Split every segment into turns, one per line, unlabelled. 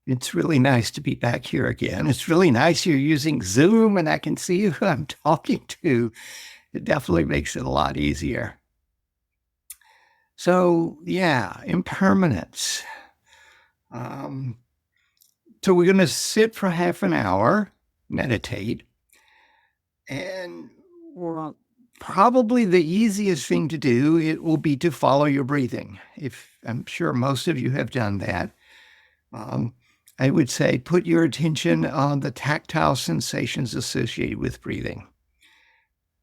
It's really nice to be back here again. It's really nice you're using Zoom and I can see who I'm talking to. It definitely makes it a lot easier. So, yeah, impermanence. Um, so, we're going to sit for half an hour, meditate, and well, probably the easiest thing to do it will be to follow your breathing. If I'm sure most of you have done that, um, I would say put your attention on the tactile sensations associated with breathing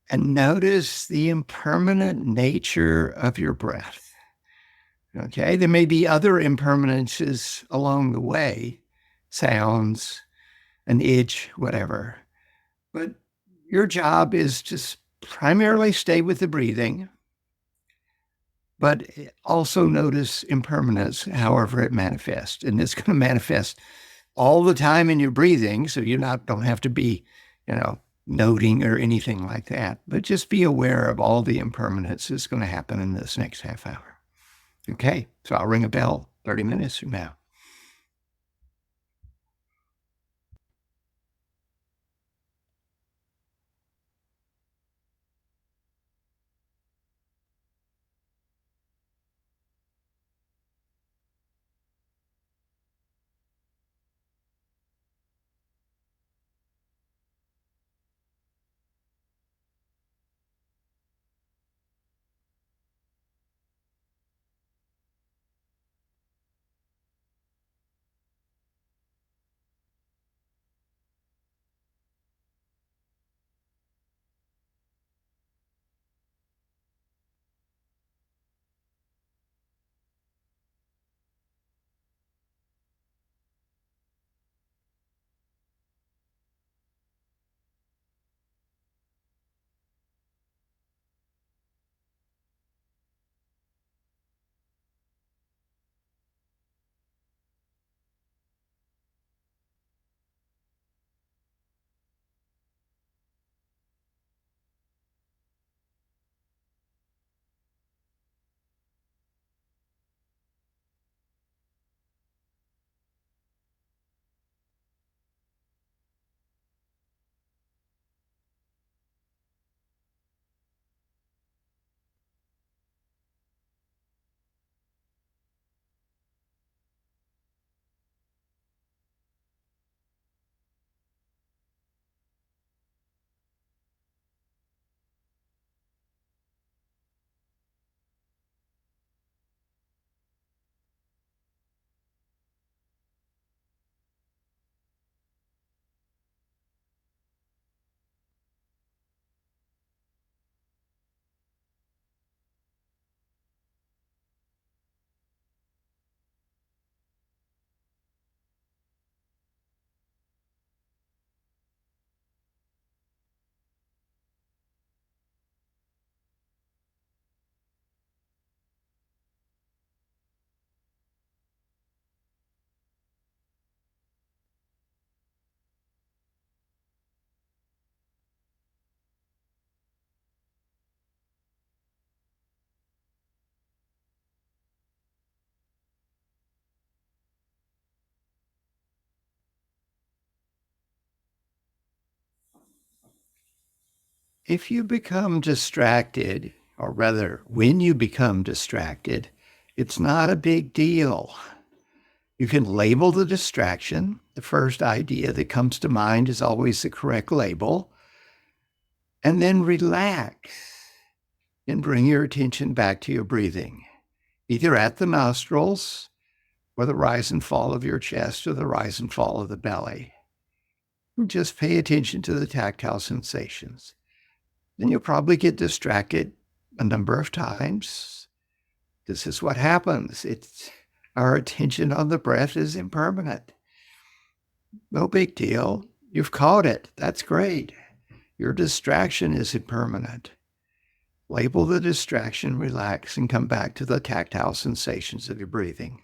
and notice the impermanent nature of your breath. Okay, there may be other impermanences along the way, sounds, an itch, whatever. But your job is to primarily stay with the breathing, but also notice impermanence, however it manifests. And it's going to manifest all the time in your breathing, so don't have to be, noting or anything like that. But just be aware of all the impermanence that's going to happen in this next half hour. Okay, so I'll ring a bell 30 minutes from now. If you become distracted, or rather, when you become distracted, it's not a big deal. You can label the distraction. The first idea that comes to mind is always the correct label. And then relax and bring your attention back to your breathing, either at the nostrils or the rise and fall of your chest or the rise and fall of the belly. And just pay attention to the tactile sensations. Then you'll probably get distracted a number of times. This is what happens. It's our attention on the breath is impermanent. No big deal. You've caught it. That's great. Your distraction is impermanent. Label the distraction, relax, and come back to the tactile sensations of your breathing.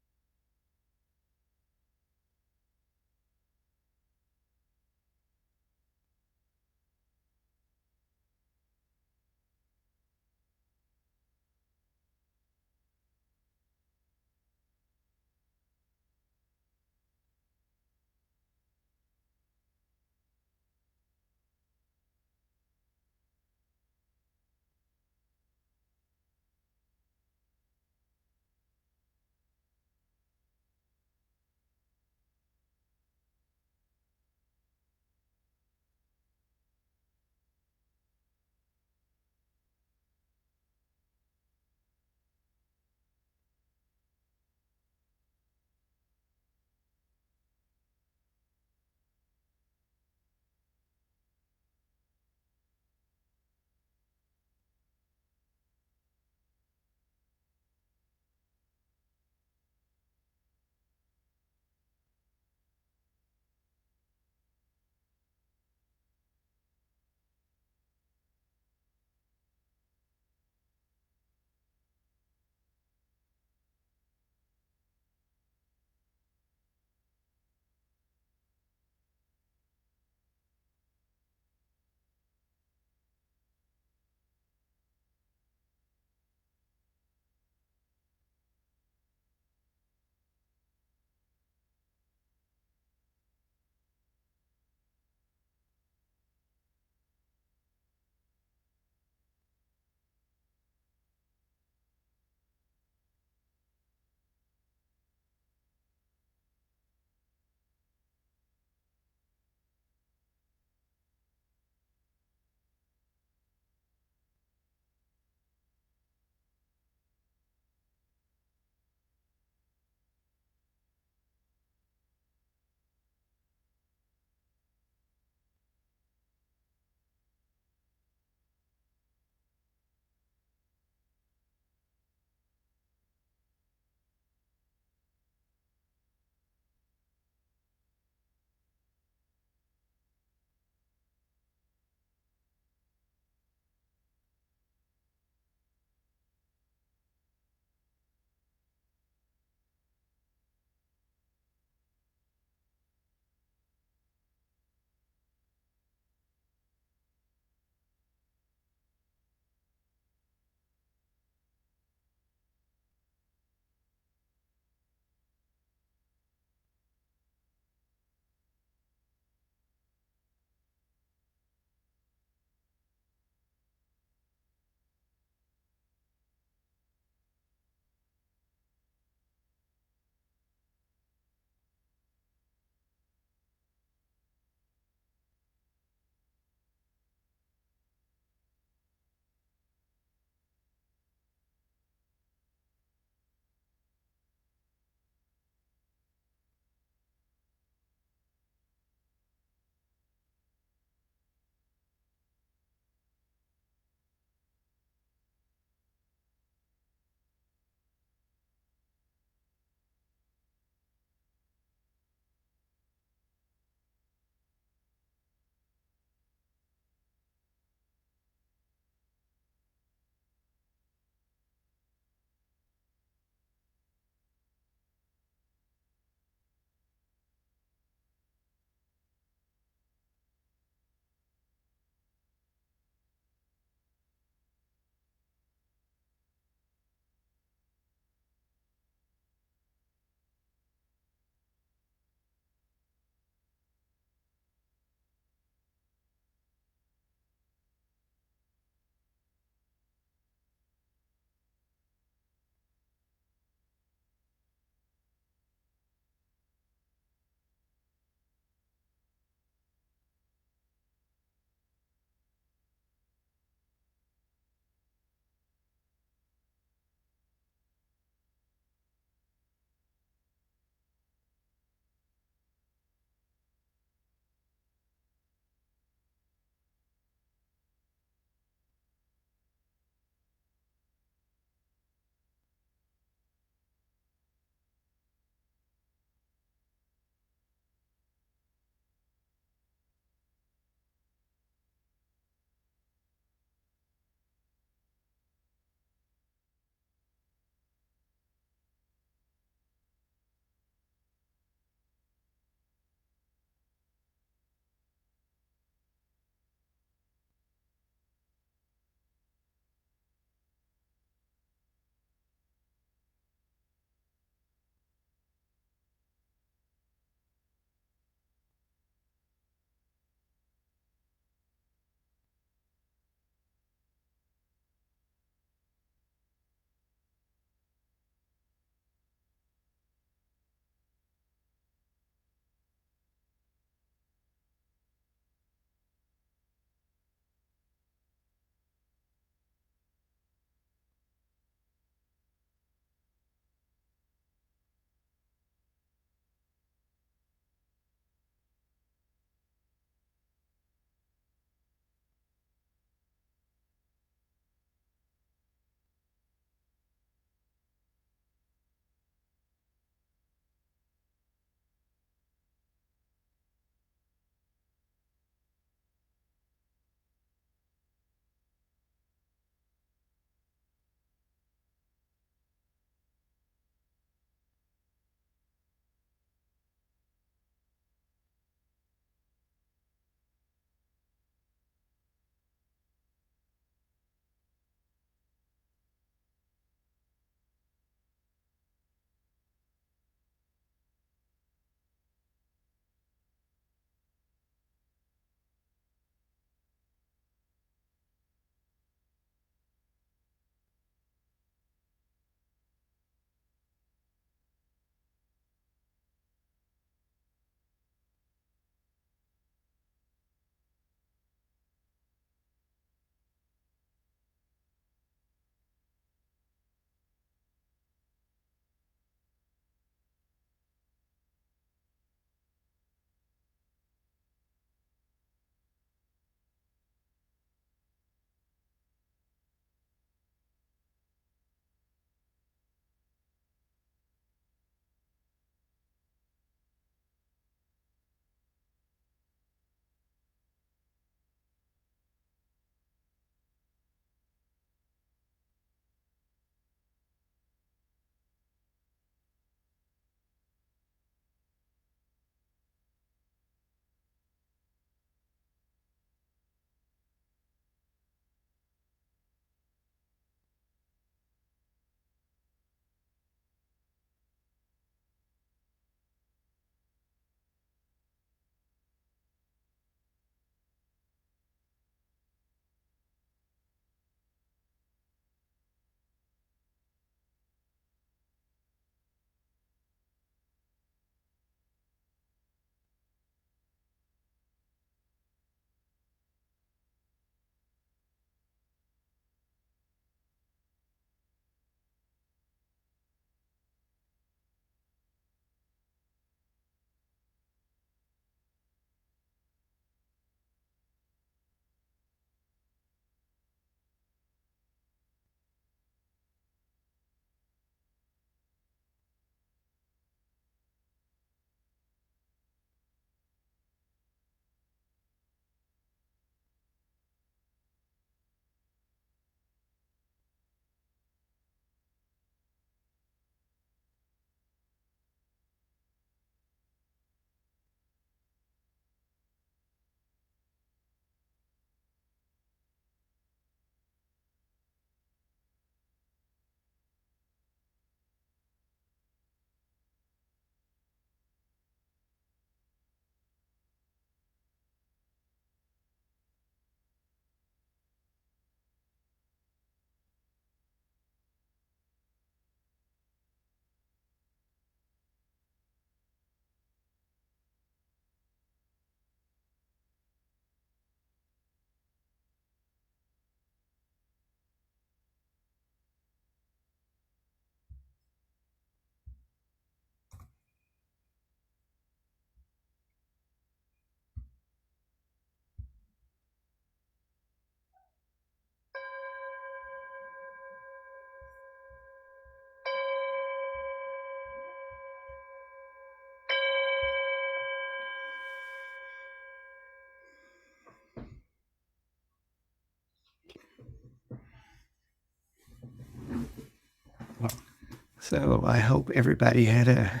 So I hope everybody had a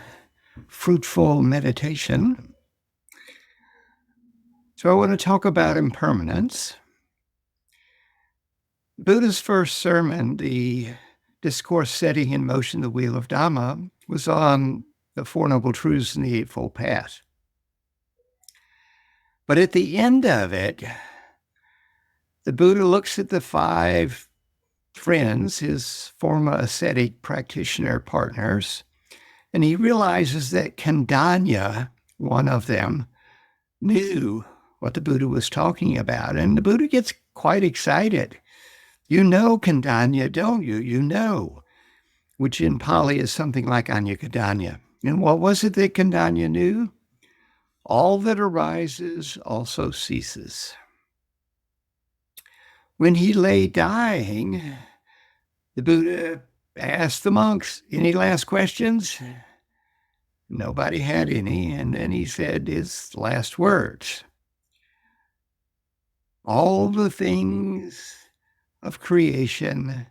fruitful meditation. So I want to talk about impermanence. Buddha's first sermon, the discourse setting in motion the wheel of Dhamma, was on the Four Noble Truths and the Eightfold Path. But at the end of it, the Buddha looks at the five friends, his former ascetic practitioner partners, and he realizes that Kandanya, one of them, knew what the Buddha was talking about. And the Buddha gets quite excited. You know Kandanya, don't you? You know, which in Pali is something like Anicca. And what was it that Kandanya knew? All that arises also ceases. When he lay dying, the Buddha asked the monks, any last questions? Nobody had any. And then he said his last words. All the things of creation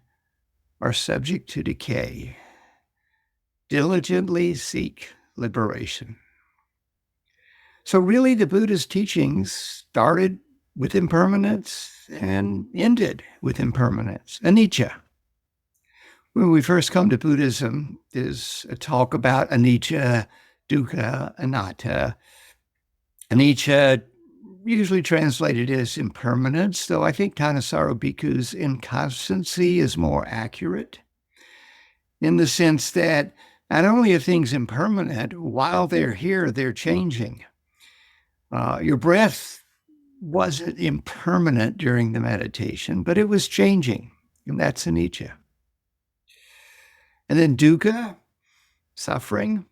are subject to decay. Diligently seek liberation. So really the Buddha's teachings started with impermanence and ended with impermanence, anicca. When we first come to Buddhism, there's a talk about anicca, dukkha, anatta. Anicca, usually translated as impermanence, though I think Thanissaro Bhikkhu's inconstancy is more accurate in the sense that not only are things impermanent, while they're here, they're changing. Your breath wasn't impermanent during the meditation, but it was changing, and that's anicca. And then dukkha, suffering,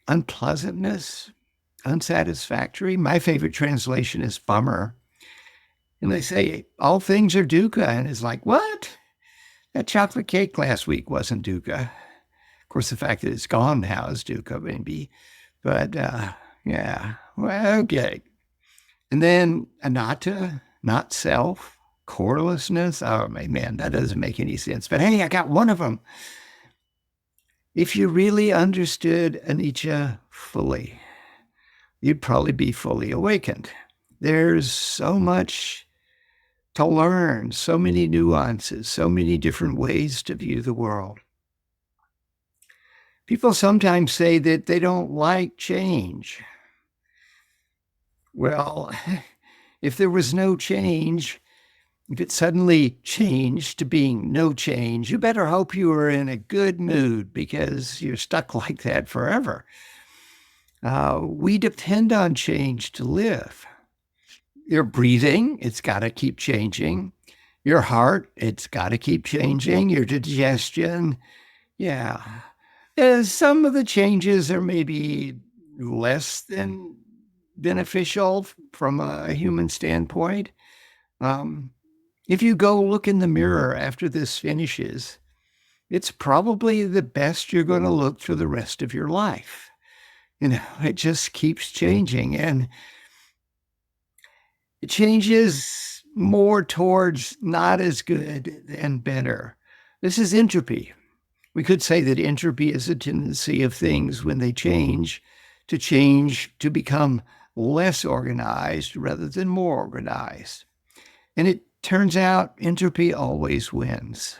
unpleasantness, unsatisfactory. My favorite translation is bummer. And they say, all things are dukkha. And it's like, what? That chocolate cake last week wasn't dukkha. Of course, the fact that it's gone now is dukkha, maybe. But yeah, well, okay. And then anatta, not self, corelessness. Oh, man, that doesn't make any sense. But hey, I got one of them. If you really understood anicca fully, you'd probably be fully awakened. There's so much to learn, so many nuances, so many different ways to view the world. People sometimes say that they don't like change. Well, if there was no change, if it suddenly changed to being no change, you better hope you were in a good mood because you're stuck like that forever. We depend on change to live. Your breathing, it's got to keep changing. Your heart, it's got to keep changing. Your digestion, yeah. Some of the changes are maybe less than beneficial from a human standpoint. If you go look in the mirror after this finishes, it's probably the best you're going to look for the rest of your life. It just keeps changing, and it changes more towards not as good and better. This is entropy. We could say that entropy is a tendency of things when they change to become less organized rather than more organized. And it turns out entropy always wins.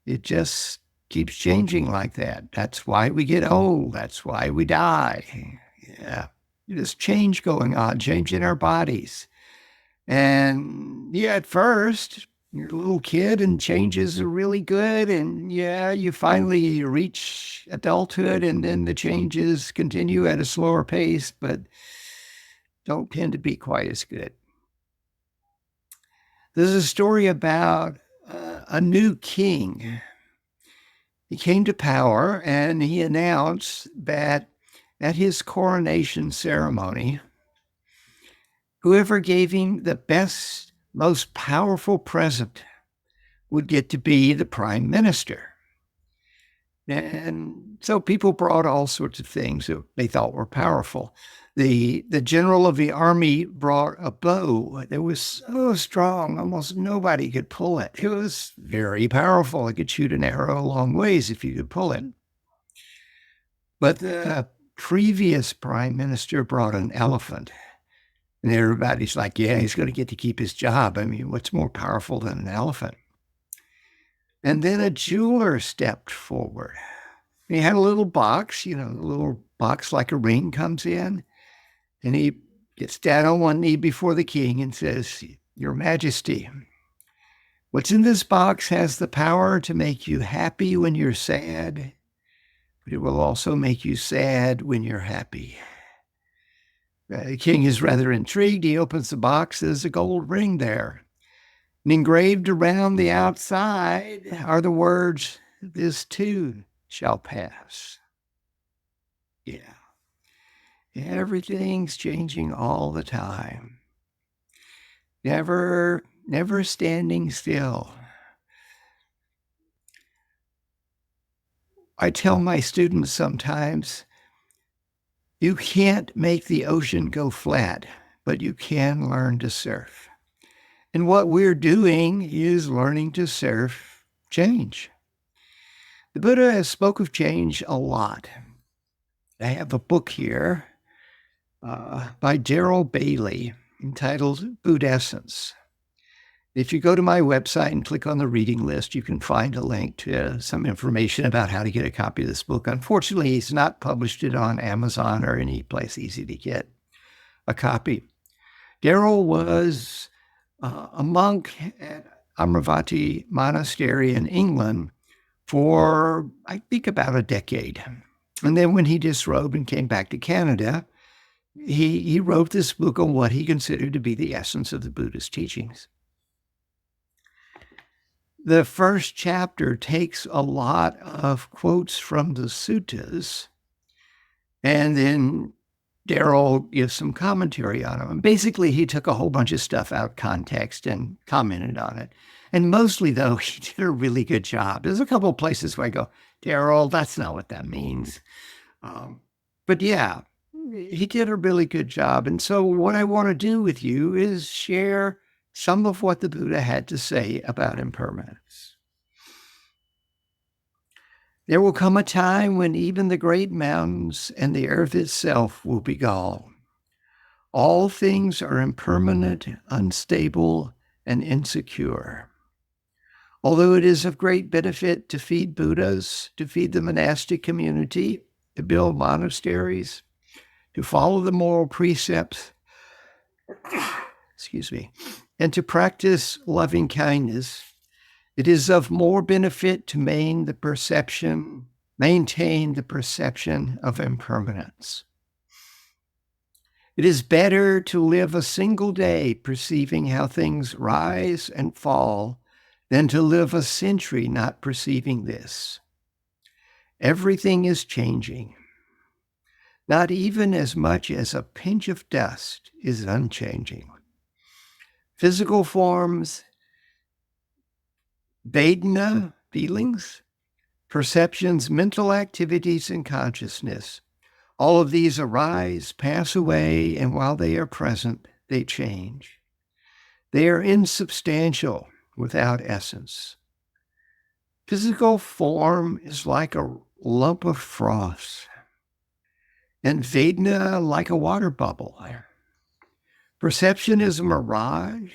It just keeps changing like that. That's why we get old. That's why we die. Yeah. There's change going on, change in our bodies. And yeah, at first, you're a little kid and changes are really good. And yeah, you finally reach adulthood and then the changes continue at a slower pace, but don't tend to be quite as good. There's a story about a new king. He came to power and he announced that at his coronation ceremony, whoever gave him the best, most powerful present would get to be the prime minister. And so people brought all sorts of things that they thought were powerful. The general of the army brought a bow that was so strong, almost nobody could pull it. It was very powerful. It could shoot an arrow a long ways if you could pull it. But the previous prime minister brought an elephant. And everybody's like, yeah, he's going to get to keep his job. I mean, what's more powerful than an elephant? And then a jeweler stepped forward. He had a little box, a little box like a ring comes in. And he gets down on one knee before the king and says, Your Majesty, what's in this box has the power to make you happy when you're sad, but it will also make you sad when you're happy. The king is rather intrigued. He opens the box. There's a gold ring there. And engraved around the outside are the words, This too shall pass. Yeah. Everything's changing all the time. Never standing still. I tell my students sometimes, you can't make the ocean go flat, but you can learn to surf. And what we're doing is learning to surf change. The Buddha has spoke of change a lot. I have a book here by Daryl Bailey entitled Buddhessence. If you go to my website and click on the reading list, you can find a link to some information about how to get a copy of this book. Unfortunately, he's not published it on Amazon or any place easy to get a copy. Daryl was a monk at Amaravati Monastery in England for, I think, about a decade. And then when he disrobed and came back to Canada, he wrote this book on what he considered to be the essence of the Buddhist teachings. The first chapter takes a lot of quotes from the suttas, and then Daryl gives some commentary on them. And basically, he took a whole bunch of stuff out of context and commented on it. And mostly, though, he did a really good job. There's a couple of places where I go, Daryl, that's not what that means. But yeah, he did a really good job. And so what I want to do with you is share some of what the Buddha had to say about impermanence. There will come a time when even the great mountains and the earth itself will be gone. All things are impermanent, unstable, and insecure. Although it is of great benefit to feed Buddhas, to feed the monastic community, to build monasteries, to follow the moral precepts, and to practice loving kindness, it is of more benefit to maintain the perception of impermanence. It is better to live a single day perceiving how things rise and fall than to live a century not perceiving this. Everything is changing. Not even as much as a pinch of dust is unchanging. Physical forms, Vedana, feelings, perceptions, mental activities, and consciousness. All of these arise, pass away, and while they are present, they change. They are insubstantial, without essence. Physical form is like a lump of froth, and Vedana like a water bubble. Perception is a mirage.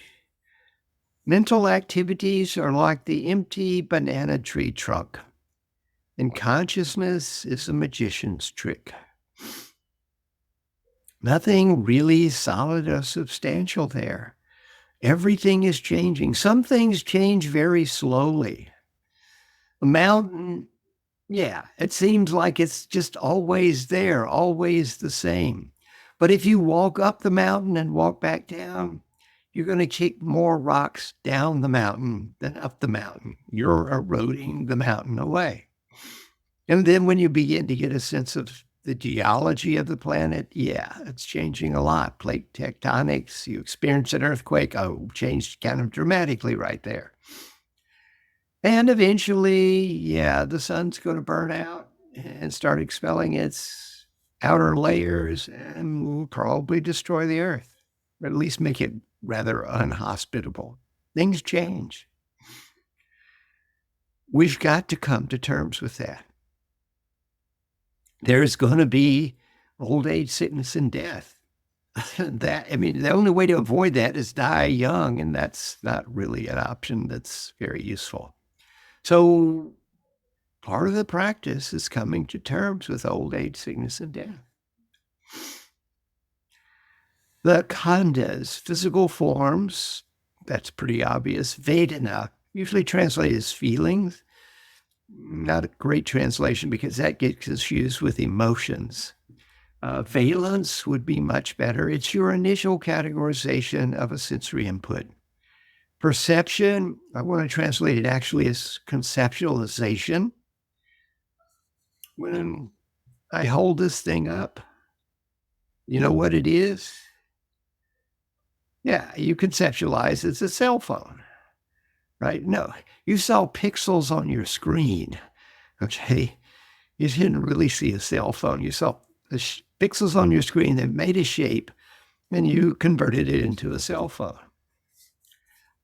Mental activities are like the empty banana tree trunk, and consciousness is a magician's trick. Nothing really solid or substantial there. Everything is changing. Some things change very slowly. A mountain, yeah, it seems like it's just always there, always the same. But if you walk up the mountain and walk back down, you're going to kick more rocks down the mountain than up the mountain. You're eroding the mountain away. And then when you begin to get a sense of the geology of the planet, yeah, it's changing a lot. Plate tectonics, you experience an earthquake, changed kind of dramatically right there. And eventually, yeah, the sun's going to burn out and start expelling its outer layers and will probably destroy the earth, or at least make it rather unhospitable. Things change. We've got to come to terms with that. There's going to be old age, sickness, and death. The only way to avoid that is die young, and that's not really an option that's very useful. So part of the practice is coming to terms with old age, sickness, and death. The khandhas, physical forms, that's pretty obvious. Vedana, usually translated as feelings. Not a great translation because that gets confused with emotions. Valence would be much better. It's your initial categorization of a sensory input. Perception, I want to translate it actually as conceptualization. When I hold this thing up, you know what it is? Yeah, you conceptualize it's a cell phone, right? No, you saw pixels on your screen, okay? You didn't really see a cell phone. You saw the pixels on your screen that made a shape, and you converted it into a cell phone.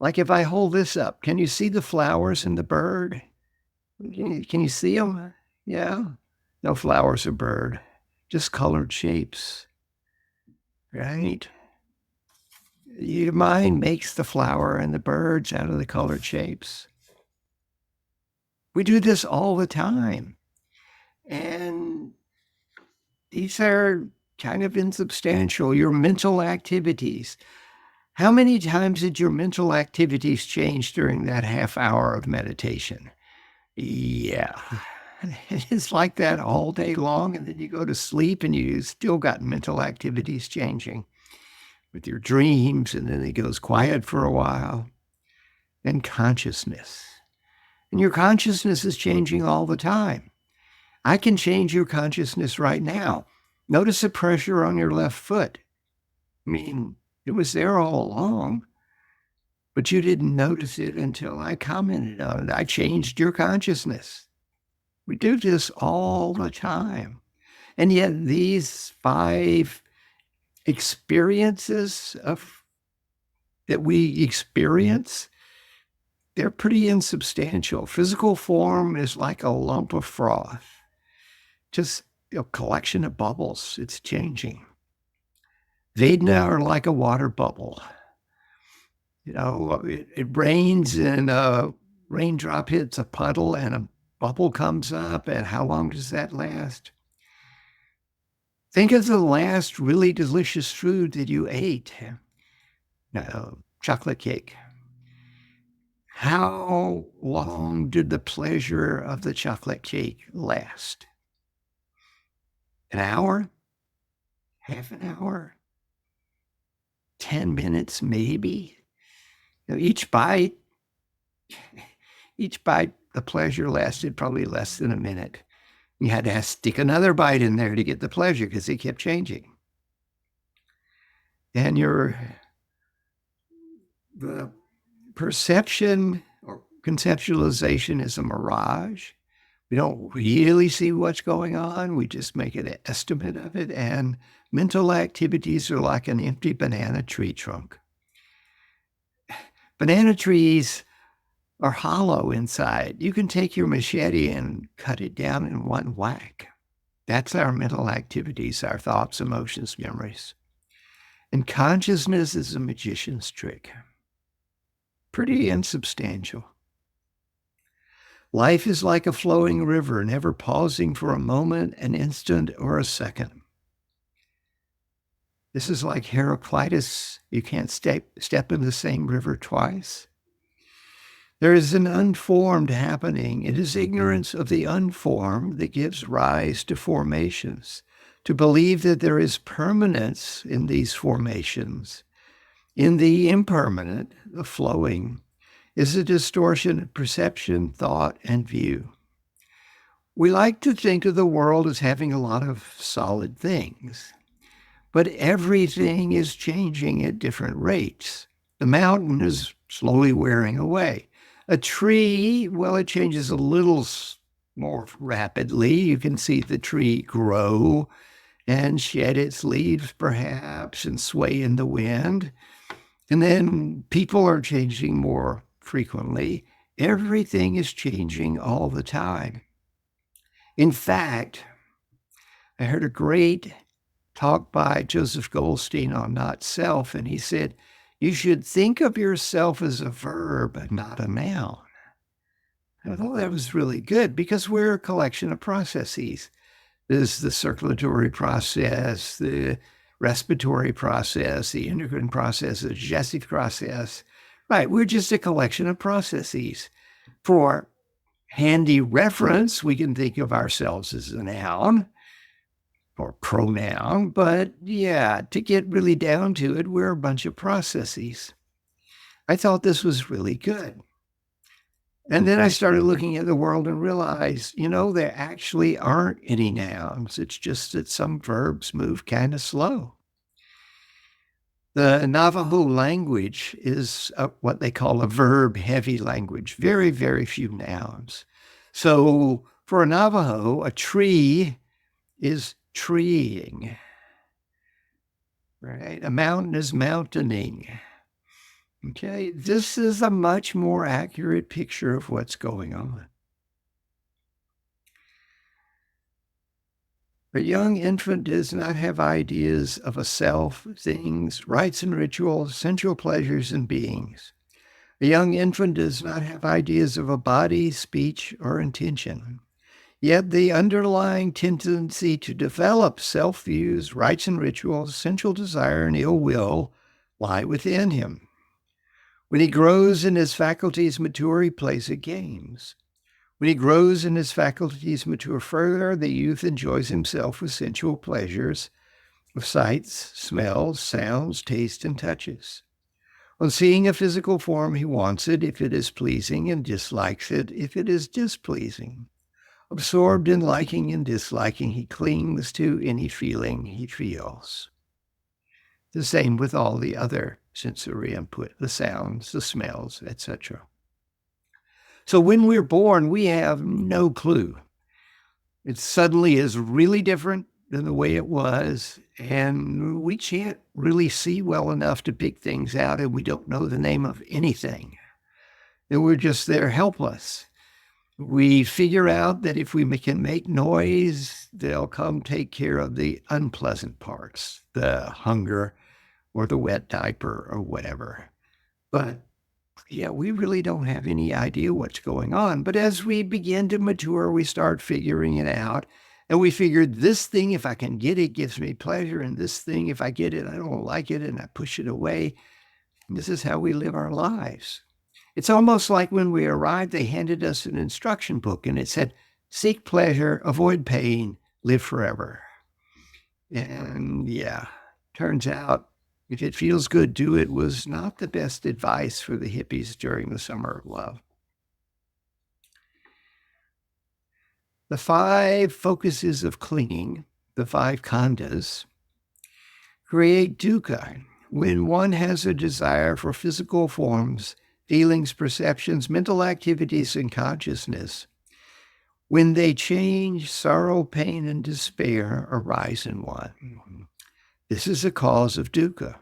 Like if I hold this up, can you see the flowers and the bird? Can you see them? Yeah. No flowers or bird, just colored shapes, right? Your mind makes the flower and the birds out of the colored shapes. We do this all the time. And these are kind of insubstantial. Your mental activities. How many times did your mental activities change during that half hour of meditation? Yeah. It's like that all day long, and then you go to sleep and you still got mental activities changing with your dreams, and then it goes quiet for a while. Then consciousness. And your consciousness is changing all the time. I can change your consciousness right now. Notice the pressure on your left foot. I mean, it was there all along, but you didn't notice it until I commented on it. I changed your consciousness. We do this all the time. And yet these 5 experiences that we experience, they're pretty insubstantial. Physical form is like a lump of froth, just a collection of bubbles. It's changing. Vedana are like a water bubble. It rains and a raindrop hits a puddle and a bubble comes up. And how long does that last? Think of the last really delicious food that you ate. Chocolate cake. How long did the pleasure of the chocolate cake last? An hour? Half an hour? 10 minutes, maybe? Each bite, the pleasure lasted probably less than a minute. You had to stick another bite in there to get the pleasure because it kept changing. And the perception or conceptualization is a mirage. We don't really see what's going on. We just make an estimate of it. And mental activities are like an empty banana tree trunk. Banana trees are hollow inside. You can take your machete and cut it down in one whack. That's our mental activities, our thoughts, emotions, memories. And consciousness is a magician's trick. Pretty insubstantial. Life is like a flowing river, never pausing for a moment, an instant, or a second. This is like Heraclitus. You can't step in the same river twice. There is an unformed happening. It is ignorance of the unformed that gives rise to formations. To believe that there is permanence in these formations, in the impermanent, the flowing, is a distortion of perception, thought, and view. We like to think of the world as having a lot of solid things, but everything is changing at different rates. The mountain is slowly wearing away. A tree, well, it changes a little more rapidly. You can see the tree grow and shed its leaves, perhaps, and sway in the wind. And then people are changing more frequently. Everything is changing all the time. In fact, I heard a great talk by Joseph Goldstein on not self, and he said, you should think of yourself as a verb, not a noun. I thought that was really good because we're a collection of processes. There's the circulatory process, the respiratory process, the endocrine process, the digestive process. Right, we're just a collection of processes. For handy reference, we can think of ourselves as a noun or pronoun, but yeah, to get really down to it, we're a bunch of processes. I thought this was really good. And then I started looking at the world and realized, there actually aren't any nouns. It's just that some verbs move kind of slow. The Navajo language is what they call a verb-heavy language, very, very few nouns. So for a Navajo, a tree is treeing, right? A mountain is mountaining. Okay, this is a much more accurate picture of what's going on. A young infant does not have ideas of a self, things, rites and rituals, sensual pleasures and beings. A young infant does not have ideas of a body, speech, or intention. Yet the underlying tendency to develop self-views, rites and rituals, sensual desire, and ill will lie within him. When he grows and his faculties mature, he plays at games. When he grows and his faculties mature further, the youth enjoys himself with sensual pleasures of sights, smells, sounds, tastes, and touches. On seeing a physical form, he wants it if it is pleasing and dislikes it if it is displeasing. Absorbed in liking and disliking, he clings to any feeling he feels. The same with all the other sensory input, the sounds, the smells, etc. So when we're born, we have no clue. It suddenly is really different than the way it was, and we can't really see well enough to pick things out, and we don't know the name of anything. And we're just there helpless. We figure out that if we can make noise, they'll come take care of the unpleasant parts, the hunger or the wet diaper or whatever. But yeah, we really don't have any idea what's going on. But as we begin to mature, we start figuring it out. And we figured this thing, if I can get it, gives me pleasure. And this thing, if I get it, I don't like it and I push it away. And this is how we live our lives. It's almost like when we arrived, they handed us an instruction book and it said, seek pleasure, avoid pain, live forever. And yeah, turns out if it feels good, do it was not the best advice for the hippies during the summer of love. The 5 focuses of clinging, the 5 khandhas, create dukkha when one has a desire for physical forms, feelings, perceptions, mental activities, and consciousness. When they change, sorrow, pain, and despair arise in one. This is a cause of dukkha.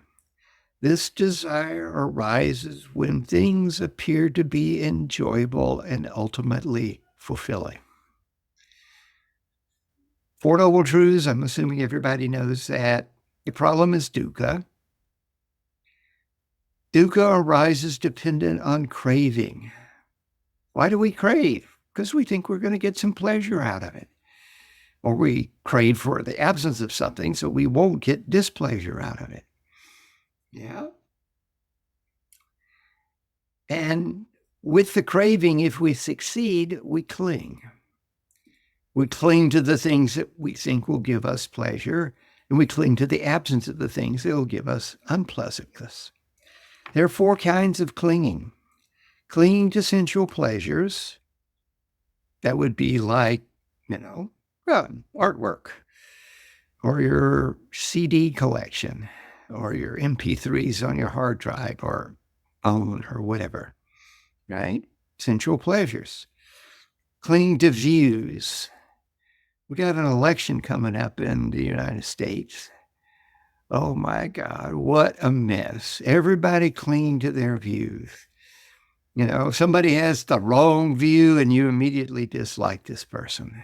This desire arises when things appear to be enjoyable and ultimately fulfilling. 4 Noble Truths, I'm assuming everybody knows that. The problem is dukkha. Dukkha arises dependent on craving. Why do we crave? Because we think we're going to get some pleasure out of it. Or we crave for the absence of something so we won't get displeasure out of it. Yeah. And with the craving, if we succeed, we cling. We cling to the things that we think will give us pleasure, and we cling to the absence of the things that will give us unpleasantness. There are 4 kinds of clinging. Clinging to sensual pleasures, that would be like, artwork, or your CD collection, or your MP3s on your hard drive, or own, or whatever, right? sensual pleasures. Clinging to views. We got an election coming up in the United States. Oh my God, what a mess. Everybody clinging to their views. You know, somebody has the wrong view and you immediately dislike this person.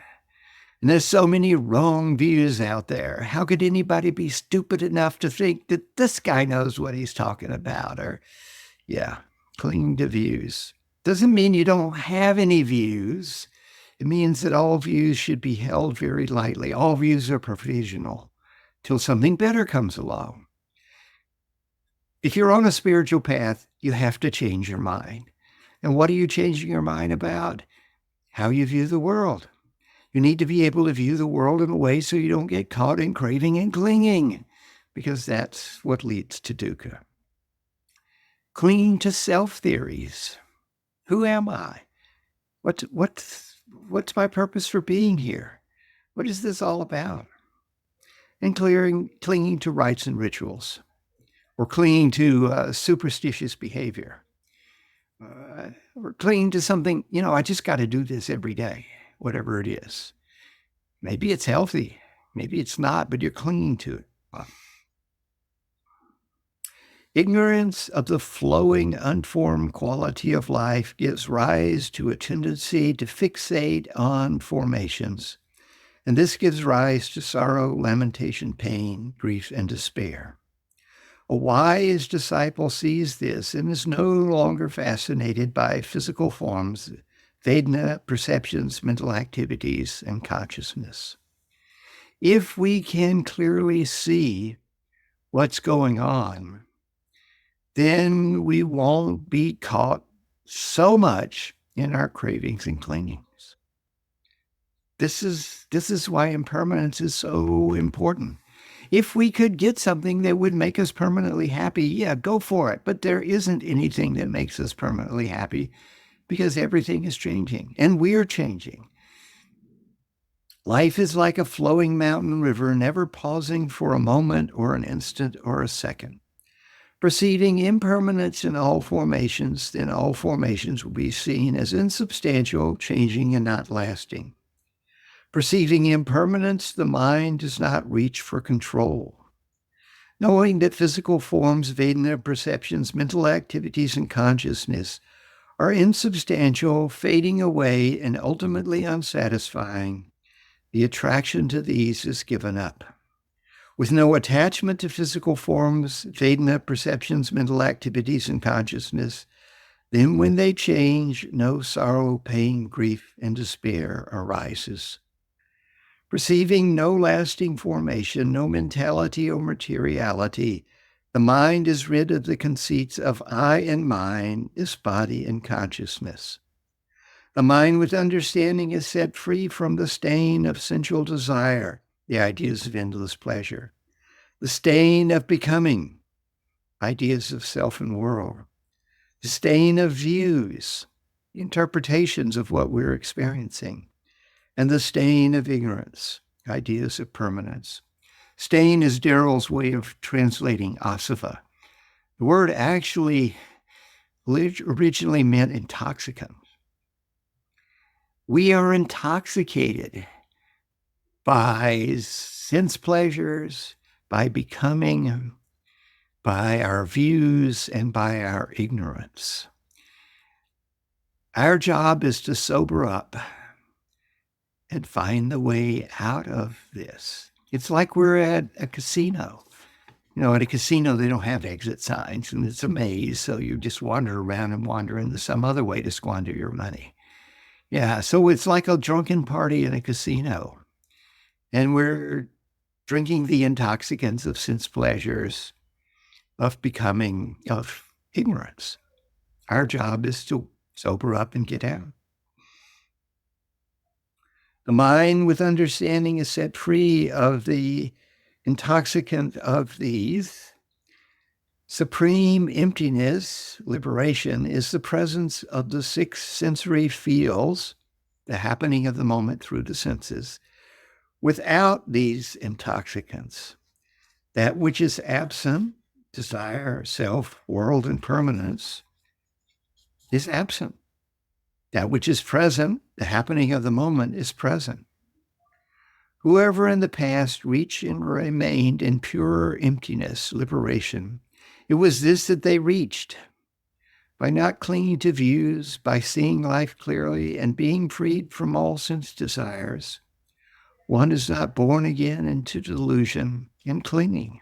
And there's so many wrong views out there. How could anybody be stupid enough to think that this guy knows what he's talking about? Or, yeah, clinging to views. Doesn't mean you don't have any views. It means that all views should be held very lightly. All views are provisional till something better comes along. If you're on a spiritual path, you have to change your mind. And what are you changing your mind about? How you view the world. You need to be able to view the world in a way so you don't get caught in craving and clinging, because that's what leads to dukkha. Clinging to self-theories. Who am I? What's my purpose for being here? What is this all about? And clinging to rites and rituals, or clinging to superstitious behavior. Or clinging to something, I just got to do this every day, whatever it is. Maybe it's healthy, maybe it's not, but you're clinging to it. Ignorance of the flowing, unformed quality of life gives rise to a tendency to fixate on formations, and this gives rise to sorrow, lamentation, pain, grief, and despair. A wise disciple sees this and is no longer fascinated by physical forms, Vedana, perceptions, mental activities, and consciousness. If we can clearly see what's going on, then we won't be caught so much in our cravings and clingings. This is why impermanence is so important. If we could get something that would make us permanently happy, yeah, go for it. But there isn't anything that makes us permanently happy because everything is changing and we're changing. Life is like a flowing mountain river, never pausing for a moment or an instant or a second. Perceiving impermanence in all formations, then all formations will be seen as insubstantial, changing, and not lasting. Perceiving impermanence, the mind does not reach for control. Knowing that physical forms, Vedana perceptions, mental activities, and consciousness are insubstantial, fading away, and ultimately unsatisfying, the attraction to these is given up. With no attachment to physical forms, Vedana perceptions, mental activities, and consciousness, then when they change, no sorrow, pain, grief, and despair arises. Perceiving no lasting formation, no mentality or materiality, the mind is rid of the conceits of I and mine, this body and consciousness. The mind with understanding is set free from the stain of sensual desire, the ideas of endless pleasure, the stain of becoming, ideas of self and world, the stain of views, interpretations of what we're experiencing, and the stain of ignorance, ideas of permanence. Stain is Daryl's way of translating asava. The word actually originally meant intoxicant. We are intoxicated by sense pleasures, by becoming, by our views, and by our ignorance. Our job is to sober up and find the way out of this. It's like we're at a casino. At a casino, they don't have exit signs, and it's a maze, so you just wander around and wander into some other way to squander your money. Yeah, so it's like a drunken party in a casino, and we're drinking the intoxicants of sense pleasures, of becoming, of ignorance. Our job is to sober up and get out. The mind with understanding is set free of the intoxicant of these. Supreme emptiness, liberation, is the presence of the six sensory feels, the happening of the moment through the senses, without these intoxicants. That which is absent, desire, self, world, and permanence, is absent. That which is present, the happening of the moment, is present. Whoever in the past reached and remained in pure emptiness, liberation, it was this that they reached. By not clinging to views, by seeing life clearly, and being freed from all sense desires, one is not born again into delusion and clinging.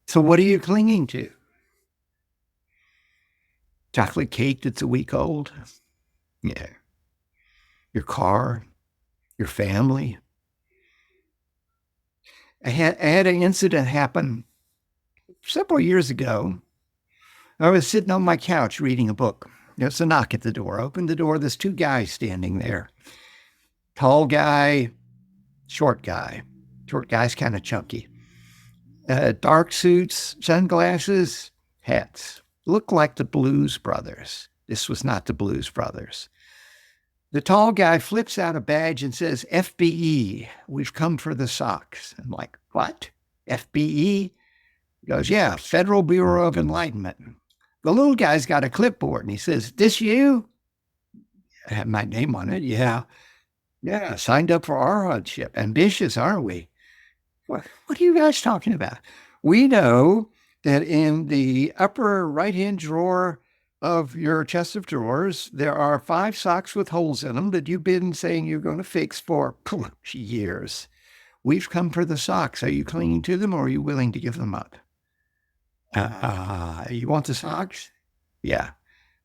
So, what are you clinging to? Chocolate cake that's a week old? Yeah. Your car? Your family? I had an incident happen several years ago. I was sitting on my couch reading a book. There's a knock at the door. I opened the door. There's two guys standing there. Tall guy, short guy. Short guy's kind of chunky. Dark suits, sunglasses, hats. Looked like the Blues Brothers. This was not the Blues Brothers. The tall guy flips out a badge and says, FBE, we've come for the socks. I'm like, what? FBE? He goes, yeah, Federal Bureau of Enlightenment. The little guy's got a clipboard and he says, this you? I have my name on it. Yeah. Yeah, signed up for our hardship. Ambitious, aren't we? What are you guys talking about? We know that in the upper right-hand drawer of your chest of drawers, there are 5 socks with holes in them that you've been saying you're going to fix for years. We've come for the socks. Are you clinging to them or are you willing to give them up? You want the socks? Yeah.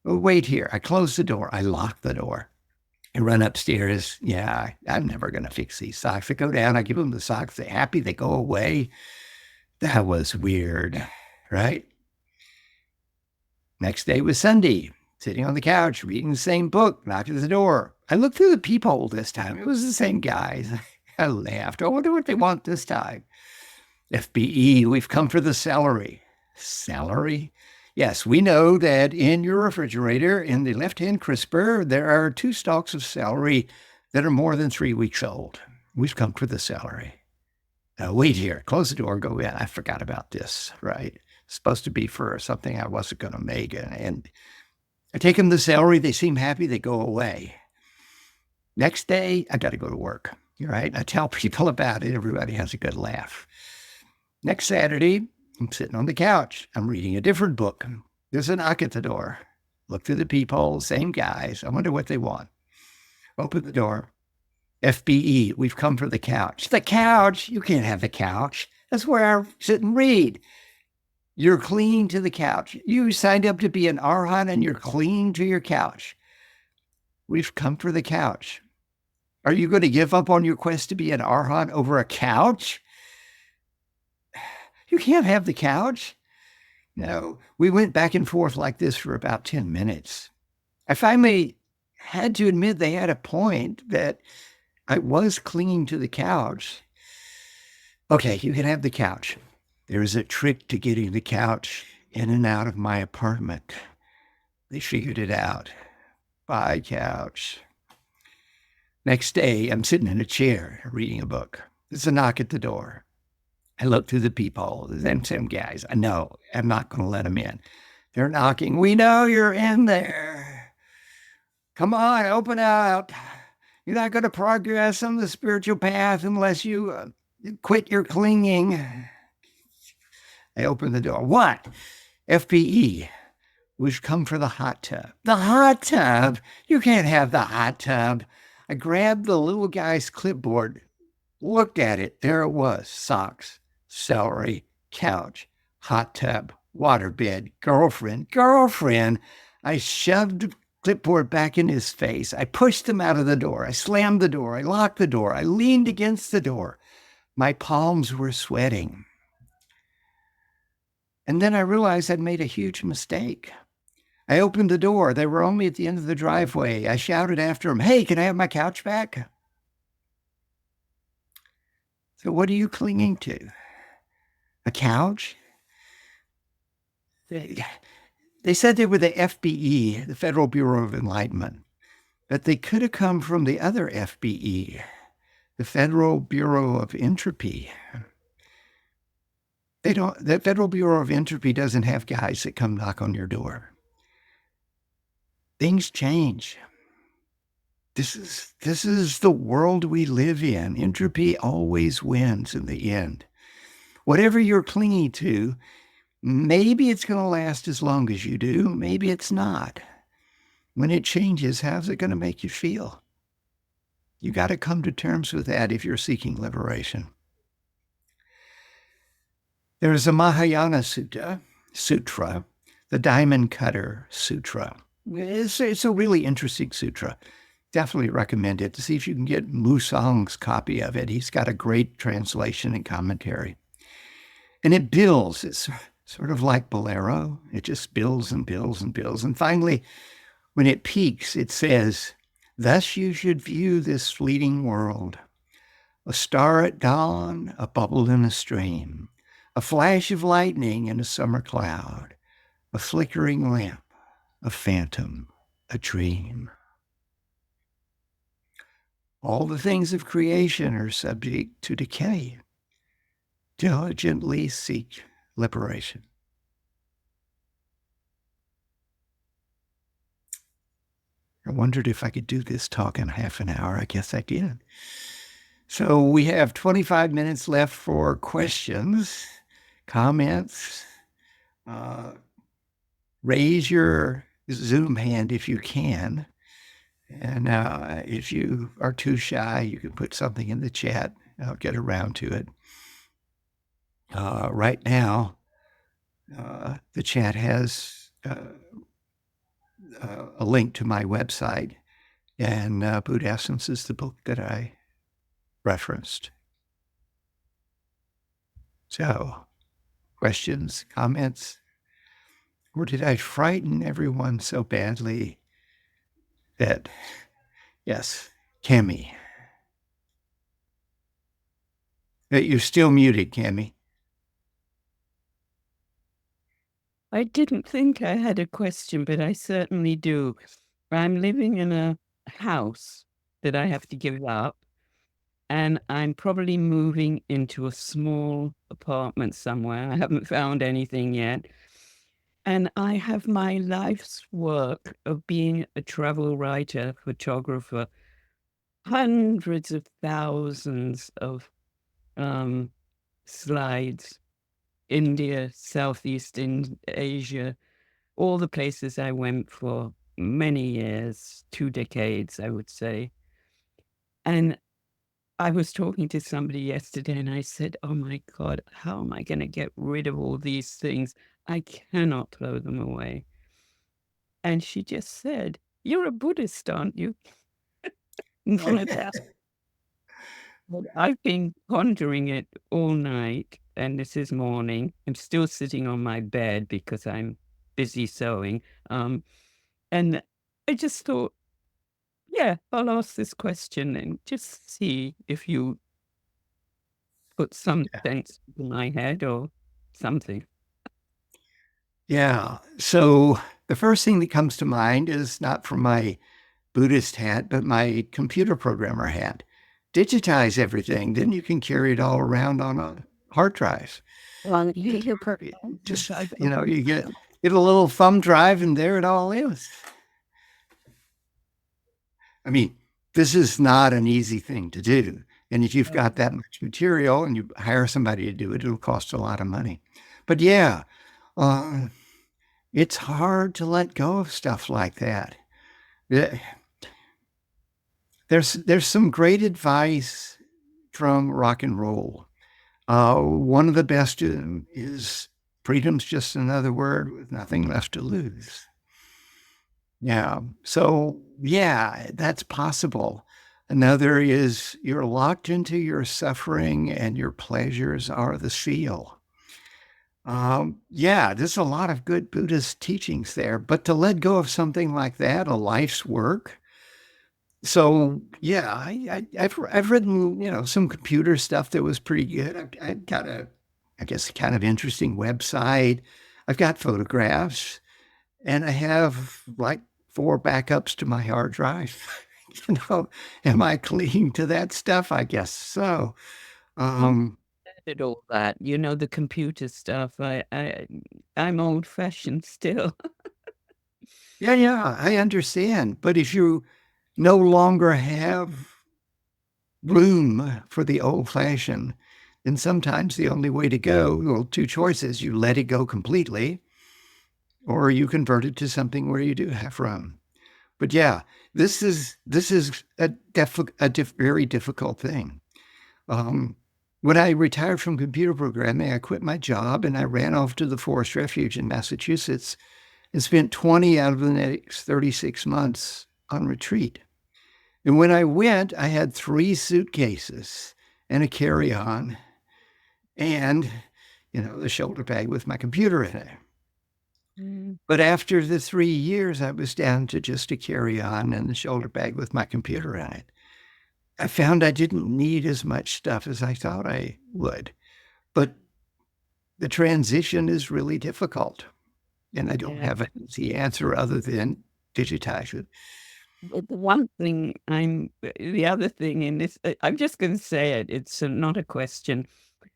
Well, wait here. I close the door. I lock the door. I run upstairs. Yeah, I'm never going to fix these socks. I go down. I give them the socks. They're happy. They go away. That was weird, right? Next day was Sunday. Sitting on the couch, reading the same book, knocked at the door. I looked through the peephole this time. It was the same guys. I laughed. I wonder what they want this time. FBE, we've come for the celery. Celery? Yes, we know that in your refrigerator, in the left-hand crisper, there are 2 stalks of celery that are more than 3 weeks old. We've come for the celery. Wait here. Close the door. Go in. I forgot about this, right? It's supposed to be for something I wasn't going to make. And I take them the celery. They seem happy. They go away. Next day, I got to go to work, right? I tell people about it. Everybody has a good laugh. Next Saturday, I'm sitting on the couch. I'm reading a different book. There's a knock at the door. Look through the peephole, same guys. I wonder what they want. Open the door. FBE, we've come for the couch. The couch? You can't have the couch. That's where I sit and read. You're clinging to the couch. You signed up to be an arhat and you're clinging to your couch. We've come for the couch. Are you going to give up on your quest to be an arhat over a couch? You can't have the couch. No, we went back and forth like this for about 10 minutes. I finally had to admit they had a point, that I was clinging to the couch. Okay, you can have the couch. There's a trick to getting the couch in and out of my apartment. They figured it out. Bye, couch. Next day, I'm sitting in a chair reading a book. There's a knock at the door. I look through the peephole. Them same guys. I know. I'm not going to let them in. They're knocking. We know you're in there. Come on, open out. You're not going to progress on the spiritual path unless you quit your clinging. I open the door. What? FPE. We've come for the hot tub. The hot tub? You can't have the hot tub. I grabbed the little guy's clipboard, looked at it. There it was. Socks, celery, couch, hot tub, waterbed, girlfriend. I shoved the clipboard back in his face. I pushed him out of the door. I slammed the door. I locked the door. I leaned against the door. My palms were sweating. And then I realized I'd made a huge mistake. I opened the door. They were only at the end of the driveway. I shouted after them, "Hey, can I have my couch back?" So what are you clinging to? A couch? They said they were the FBE, the Federal Bureau of Enlightenment, but they could have come from the other FBE, the Federal Bureau of Entropy. The Federal Bureau of Entropy doesn't have guys that come knock on your door. things change. This is the world we live in. Entropy always wins in the end. Whatever you're clinging to, maybe it's going to last as long as you do. Maybe it's not. When it changes, how's it going to make you feel? You got to come to terms with that if you're seeking liberation. There's a Mahayana sutra, the Diamond Cutter Sutra. It's a really interesting sutra. Definitely recommend it to see if you can get Musang's copy of it. He's got a great translation and commentary. And it builds. It's sort of like Bolero. It just builds and builds and builds. And finally, when it peaks, it says, "Thus you should view this fleeting world. A star at dawn, a bubble in a stream, a flash of lightning in a summer cloud, a flickering lamp, a phantom, a dream. All the things of creation are subject to decay. Diligently seek liberation." I wondered if I could do this talk in half an hour. I guess I did. So we have 25 minutes left for questions, comments. Raise your Zoom hand if you can. And if you are too shy, you can put something in the chat. I'll get around to it. Right now, the chat has a link to my website, and Buddha Essence is the book that I referenced. So, questions, comments? Or did I frighten everyone so badly that, yes, Cami. You're still muted, Cami.
I didn't think I had a question, but I certainly do. I'm living in a house that I have to give up, and I'm probably moving into a small apartment somewhere. I haven't found anything yet. And I have my life's work of being a travel writer, photographer, hundreds of thousands of slides, India, Southeast Asia, all the places I went for many years, 2 decades, I would say. And I was talking to somebody yesterday and I said, "Oh my God, how am I going to get rid of all these things? I cannot throw them away." And she just said, "You're a Buddhist, aren't you?" But I've been pondering it all night, and this is morning. I'm still sitting on my bed because I'm busy sewing. And I just thought, yeah, I'll ask this question and just see if you put some sense in my head or something.
Yeah. So the first thing that comes to mind is not from my Buddhist hat, but my computer programmer hat. Digitize everything, then you can carry it all around on a hard drive.
Well,
Just, you get a little thumb drive and there it all is. I mean, this is not an easy thing to do. And if you've got that much material and you hire somebody to do it, it'll cost a lot of money. But yeah, it's hard to let go of stuff like that. There's some great advice from rock and roll. One of the best is freedom's just another word with nothing left to lose. Yeah. So, yeah, that's possible. Another is you're locked into your suffering and your pleasures are the seal. Yeah, there's a lot of good Buddhist teachings there, but to let go of something like that, a life's work. So yeah, I've written some computer stuff that was pretty good. I've got I guess, kind of interesting website. I've got photographs, and I have like 4 backups to my hard drive. Am I clinging to that stuff? I guess so.
Did all that, the computer stuff. I'm old fashioned still.
Yeah, I understand. But if you no longer have room for the old fashioned, then sometimes the only way to go, well, two choices. You let it go completely, or you convert it to something where you do have room. But yeah, this is a very difficult thing. Um, when I retired from computer programming, I quit my job and I ran off to the forest refuge in Massachusetts and spent 20 out of the next 36 months on retreat. And when I went, I had 3 suitcases and a carry on and, the shoulder bag with my computer in it.
Mm.
But after the 3 years, I was down to just a carry on and the shoulder bag with my computer in it. I found I didn't need as much stuff as I thought I would. But the transition is really difficult. And I don't
Yeah.
have an easy answer other than digitize it.
But the other thing in this, I'm just going to say it, it's not a question.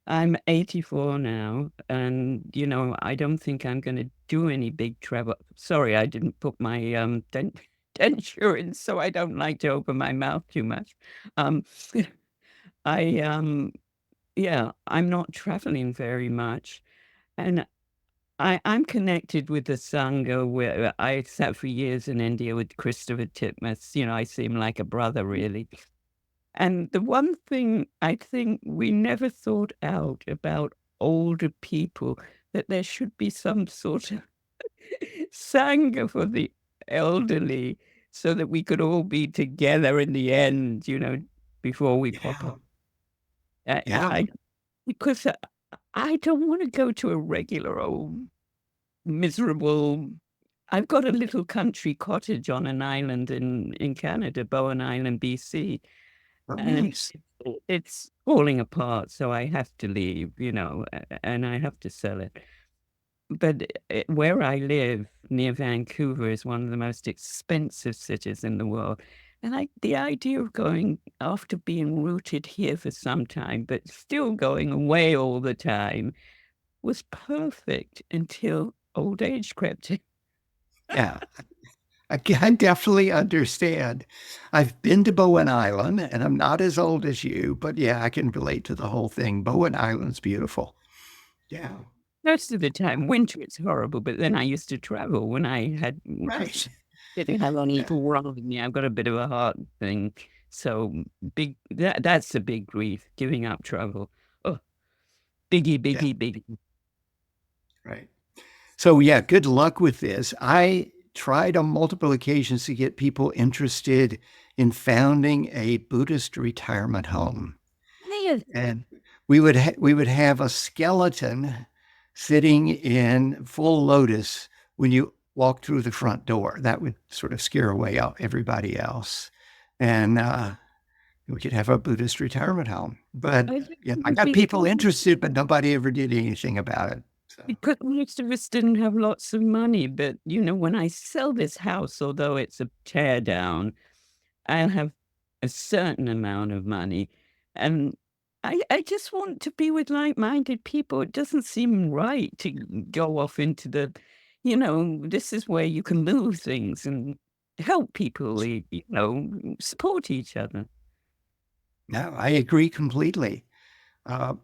I'm 84 now, and I don't think I'm going to do any big travel. Sorry, I didn't put my denture in, so I don't like to open my mouth too much. Um, I yeah, I'm not traveling very much, and I'm connected with the Sangha where I sat for years in India with Christopher Titmuss. I see him like a brother, really. And the one thing I think we never thought out about older people, that there should be some sort of Sangha for the elderly so that we could all be together in the end, before we pop
Yeah.
up.
Yeah.
Because I don't want to go to a regular old miserable. I've got a little country cottage on an island in Canada, Bowen Island, BC,
Oh,
and
nice.
it's falling apart, so I have to leave, and I have to sell it. But where I live near Vancouver is one of the most expensive cities in the world. And the idea of going after being rooted here for some time, but still going away all the time was perfect until old age crept in.
Yeah. I can definitely understand. I've been to Bowen Island and I'm not as old as you, but yeah, I can relate to the whole thing. Bowen Island's beautiful. Yeah.
Most of the time, winter is horrible, but then I used to travel when I had
Right.
didn't have any
Yeah.
people wrong with me. I've got a bit of a heart thing, so that's a big grief, giving up travel. Oh, biggie,
Yeah.
biggie, biggie.
Right. So yeah, good luck with this. I tried on multiple occasions to get people interested in founding a Buddhist retirement home.
Yes.
And we would have a skeleton sitting in full lotus when you walk through the front door. That would sort of scare away everybody else, and we could have a Buddhist retirement home. But
I think
yeah,
it
I
would
got
be
people interested, but nobody ever did anything about it. So
because most of us didn't have lots of money, but, when I sell this house, although it's a tear down, I'll have a certain amount of money, and I just want to be with like-minded people. It doesn't seem right to go off into this is where you can move things and help people, support each other.
no, I agree completely, uh,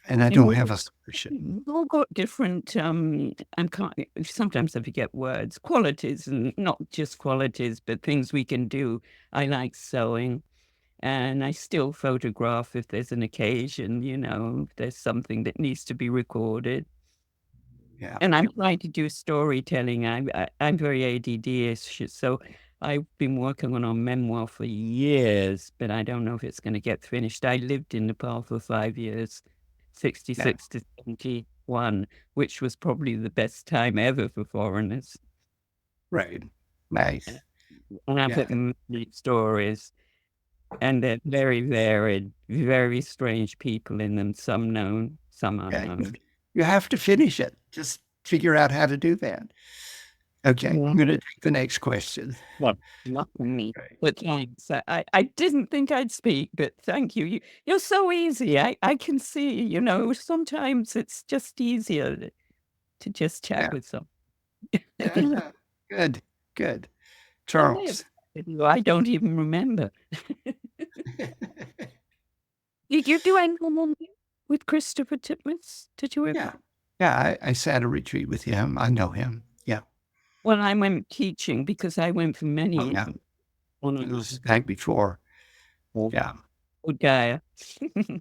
and I
And
don't
we
have a solution.
we've all got different, I'm kind sometimes I forget words, qualities, and not just qualities, but things we can do. I like sewing. And I still photograph if there's an occasion, if there's something that needs to be recorded.
Yeah,
And I'm trying to do storytelling. I'm very ADD-ish, so I've been working on a memoir for years, but I don't know if it's going to get finished. I lived in Nepal for 5 years,
yeah,
66 to 71, which was probably the best time ever for foreigners.
right, nice,
And I've
yeah,
written many stories. And they're very varied, very strange people in them, some known, some
yeah.
unknown.
You have to finish it. Just figure out how to do that. Okay,
Yeah.
I'm going to take the next question.
Well, not for me,
Right.
but thanks. I didn't think I'd speak, but thank you. You're so easy. I can see, sometimes it's just easier to just chat
Yeah,
with someone.
yeah. Good, good.
I may have
Charles.
with you. I don't even remember. Did you do anyone with Christopher Titmuss? Did you ever?
Yeah. Yeah, I sat a retreat with him. I know him. Yeah.
Well, I went teaching because I went for many
Oh, yeah.
years on
It
a
was back before. Yeah.
good guy.
Yeah.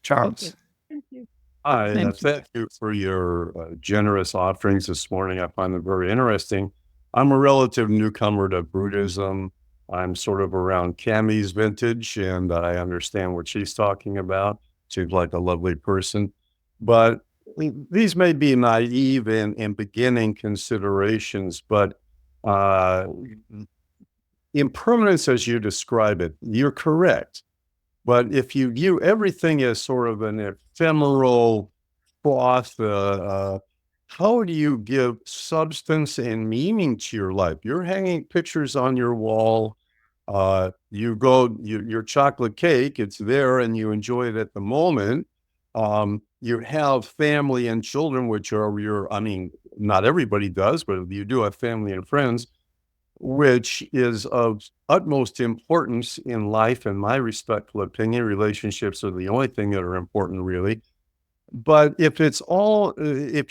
Charles.
Okay. Thank you.
Hi,
Thank you.
thank you for your generous offerings this morning. I find them very interesting. I'm a relative newcomer to Buddhism. I'm sort of around Cammy's vintage, and I understand what she's talking about. Seems like a lovely person. But these may be naive and beginning considerations, but uh, impermanence, as you describe it, you're correct. But if you view everything as sort of an ephemeral cloth, how do you give substance and meaning to your life? You're hanging pictures on your wall. Your chocolate cake, it's there and you enjoy it at the moment. You have family and children, which are I mean, not everybody does, but you do have family and friends, which is of utmost importance in life. In my respectful opinion, relationships are the only thing that are important, really. But if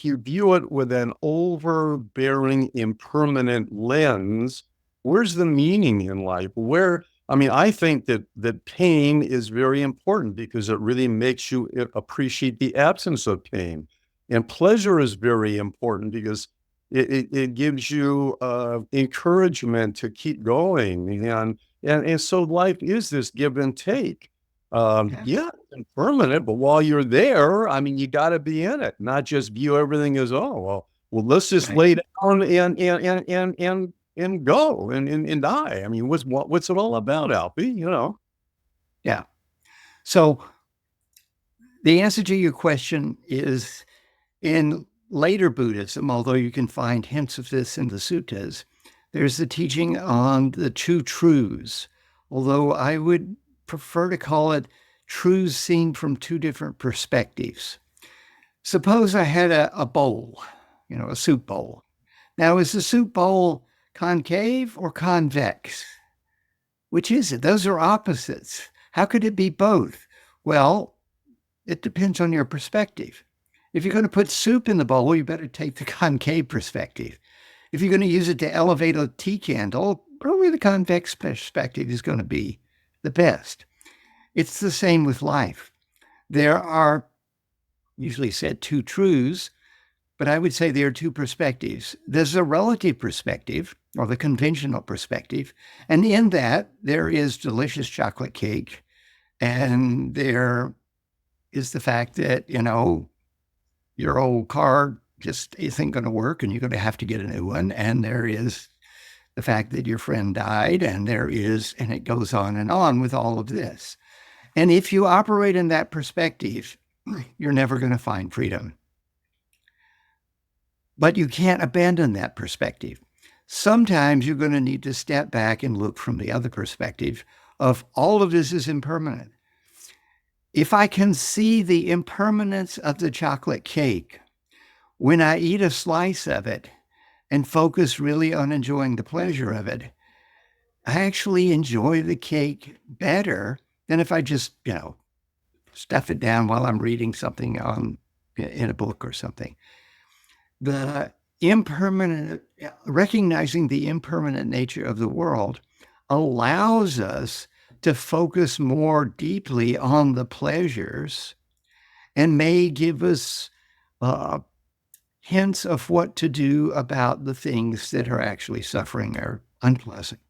you view it with an overbearing, impermanent lens, where's the meaning in life? I think that pain is very important because it really makes you appreciate the absence of pain. And pleasure is very important because it gives you encouragement to keep going. And so life is this give and take.
Yeah.
Yeah, it's impermanent, but while you're there, I mean, you got to be in it, not just view everything as, well, let's just
Right.
lay down and go and die. I mean, what's it all about, Alfie?
Yeah. So the answer to your question is in later Buddhism, although you can find hints of this in the suttas, there's the teaching on the two truths, although I would prefer to call it truths seen from two different perspectives. Suppose I had a bowl, a soup bowl. Now, is the soup bowl concave or convex? Which is it? Those are opposites. How could it be both? Well, it depends on your perspective. If you're going to put soup in the bowl, you better take the concave perspective. If you're going to use it to elevate a tea candle, probably the convex perspective is going to be the best. It's the same with life. There are usually said two truths, but I would say there are two perspectives. There's a relative perspective, or the conventional perspective, and in that there is delicious chocolate cake, and there is the fact that, your old car just isn't going to work and you're going to have to get a new one. And there is the fact that your friend died, and and it goes on with all of this. And if you operate in that perspective, you're never going to find freedom. But you can't abandon that perspective. Sometimes you're going to need to step back and look from the other perspective of all of this is impermanent. If I can see the impermanence of the chocolate cake when I eat a slice of it and focus really on enjoying the pleasure of it, I actually enjoy the cake better than if I just, stuff it down while I'm reading something in a book or something. The recognizing the impermanent nature of the world allows us to focus more deeply on the pleasures and may give us hints of what to do about the things that are actually suffering or unpleasant.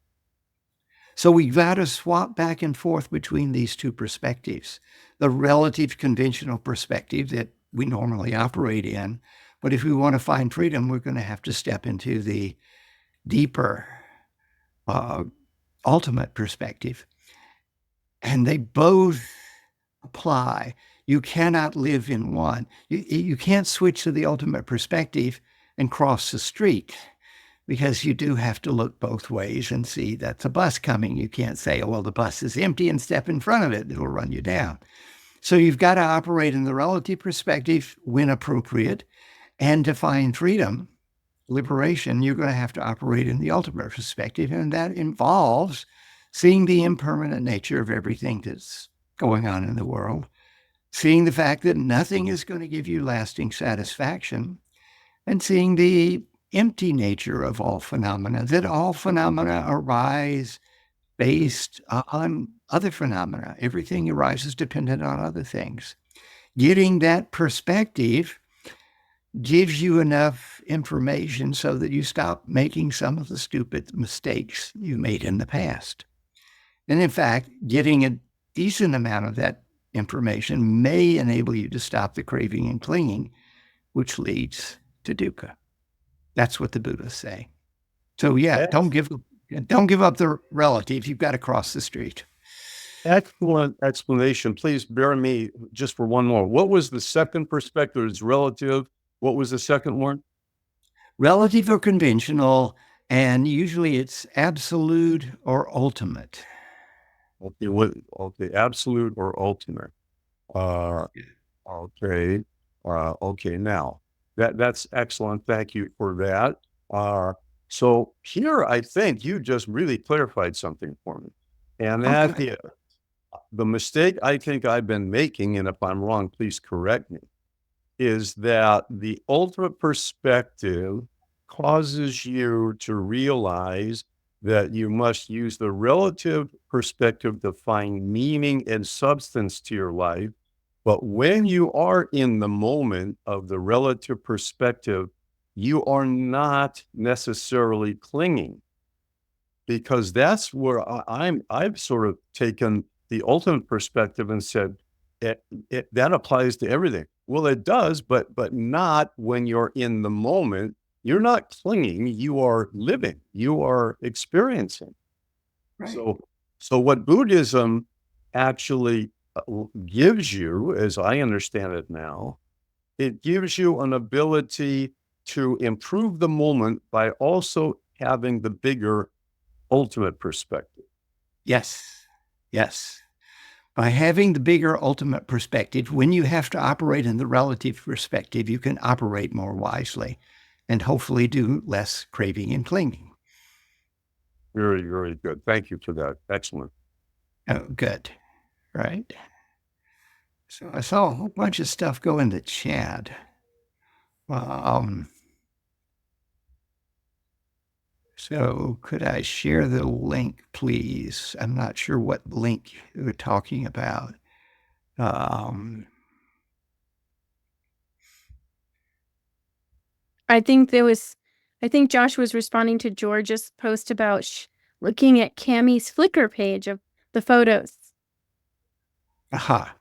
So we've got to swap back and forth between these two perspectives. The relative conventional perspective that we normally operate in, but if we want to find freedom, we're going to have to step into the deeper, ultimate perspective. And they both apply. You cannot live in one. You can't switch to the ultimate perspective and cross the street, because you do have to look both ways and see that's a bus coming. You can't say, oh, well, the bus is empty, and step in front of it. It'll run you down. So you've got to operate in the relative perspective when appropriate, and to find freedom, liberation, you're going to have to operate in the ultimate perspective. And that involves seeing the impermanent nature of everything that's going on in the world, seeing the fact that nothing is going to give you lasting satisfaction, and seeing the empty nature of all phenomena, that all phenomena arise based on other phenomena. Everything arises dependent on other things. Getting that perspective gives you enough information so that you stop making some of the stupid mistakes you made in the past. And in fact, getting a decent amount of that information may enable you to stop the craving and clinging, which leads to dukkha. That's what the Buddhists say. So yeah, don't give up the relative. You've got to cross the street.
Excellent explanation. Please bear me just for one more. What was the second perspective? It's relative. What was the second one?
Relative or conventional, and usually it's absolute or ultimate.
Okay, absolute or ultimate. Okay. Okay. Now that's excellent. Thank you for that. So here, I think you just really clarified something for me, and that
Okay.
is the mistake I think I've been making, and if I'm wrong, please correct me, is that the ultimate perspective causes you to realize that you must use the relative perspective to find meaning and substance to your life. But when you are in the moment of the relative perspective, you are not necessarily clinging, because that's where I've sort of taken the ultimate perspective and said, that applies to everything. Well, it does, but not when you're in the moment. You're not clinging, you are living, you are experiencing.
Right.
So what Buddhism actually gives you, as I understand it now, it gives you an ability to improve the moment by also having the bigger ultimate perspective.
Yes. Yes. By having the bigger ultimate perspective, when you have to operate in the relative perspective, you can operate more wisely and hopefully do less craving and clinging.
Very, very good. Thank you for that. Excellent.
Oh, good. Right. So I saw a whole bunch of stuff go in the chat. So could I share the link, please? I'm not sure what link you're talking about.
I think Josh was responding to George's post about looking at Cammie's Flickr page of the photos.
Aha.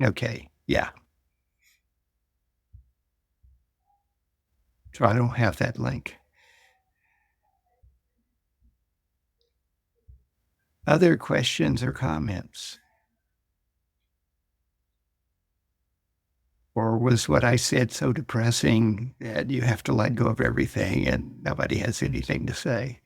Okay. Yeah. So I don't have that link. Other questions or comments? Or was what I said so depressing that you have to let go of everything and nobody has anything to say?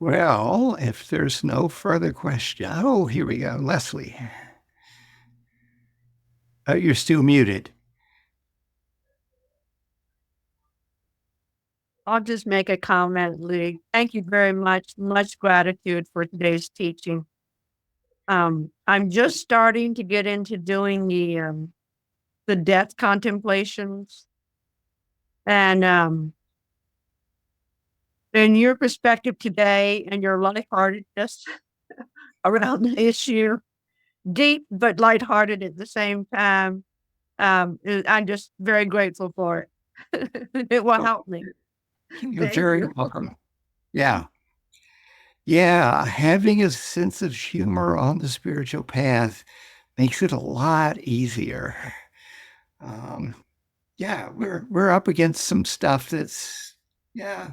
Well, if there's no further question, oh, here we go. Leslie. Oh, you're still muted.
I'll just make a comment, Leigh. Thank you very much. Much gratitude for today's teaching. I'm just starting to get into doing the death contemplations. And in your perspective today and your lightheartedness around the issue, deep but lighthearted at the same time, I'm just very grateful for it. It will help me.
You're very welcome. Yeah. Yeah. Having a sense of humor on the spiritual path makes it a lot easier. Yeah, we're up against some stuff that's, yeah,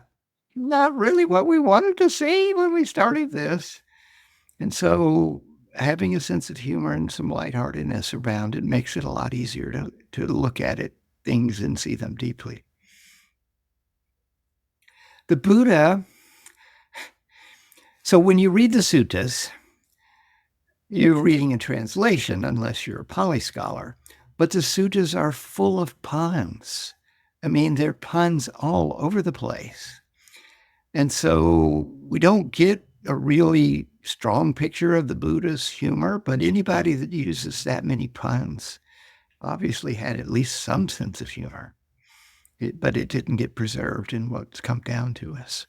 not really what we wanted to see when we started this. And so having a sense of humor and some lightheartedness around it makes it a lot easier to look at it, things and see them deeply. The Buddha, so when you read the suttas, you're reading a translation unless you're a Pali scholar, but the suttas are full of puns. I mean, they're puns all over the place. And so we don't get a really strong picture of the Buddha's humor, but anybody that uses that many puns obviously had at least some sense of humor. But it didn't get preserved in what's come down to us.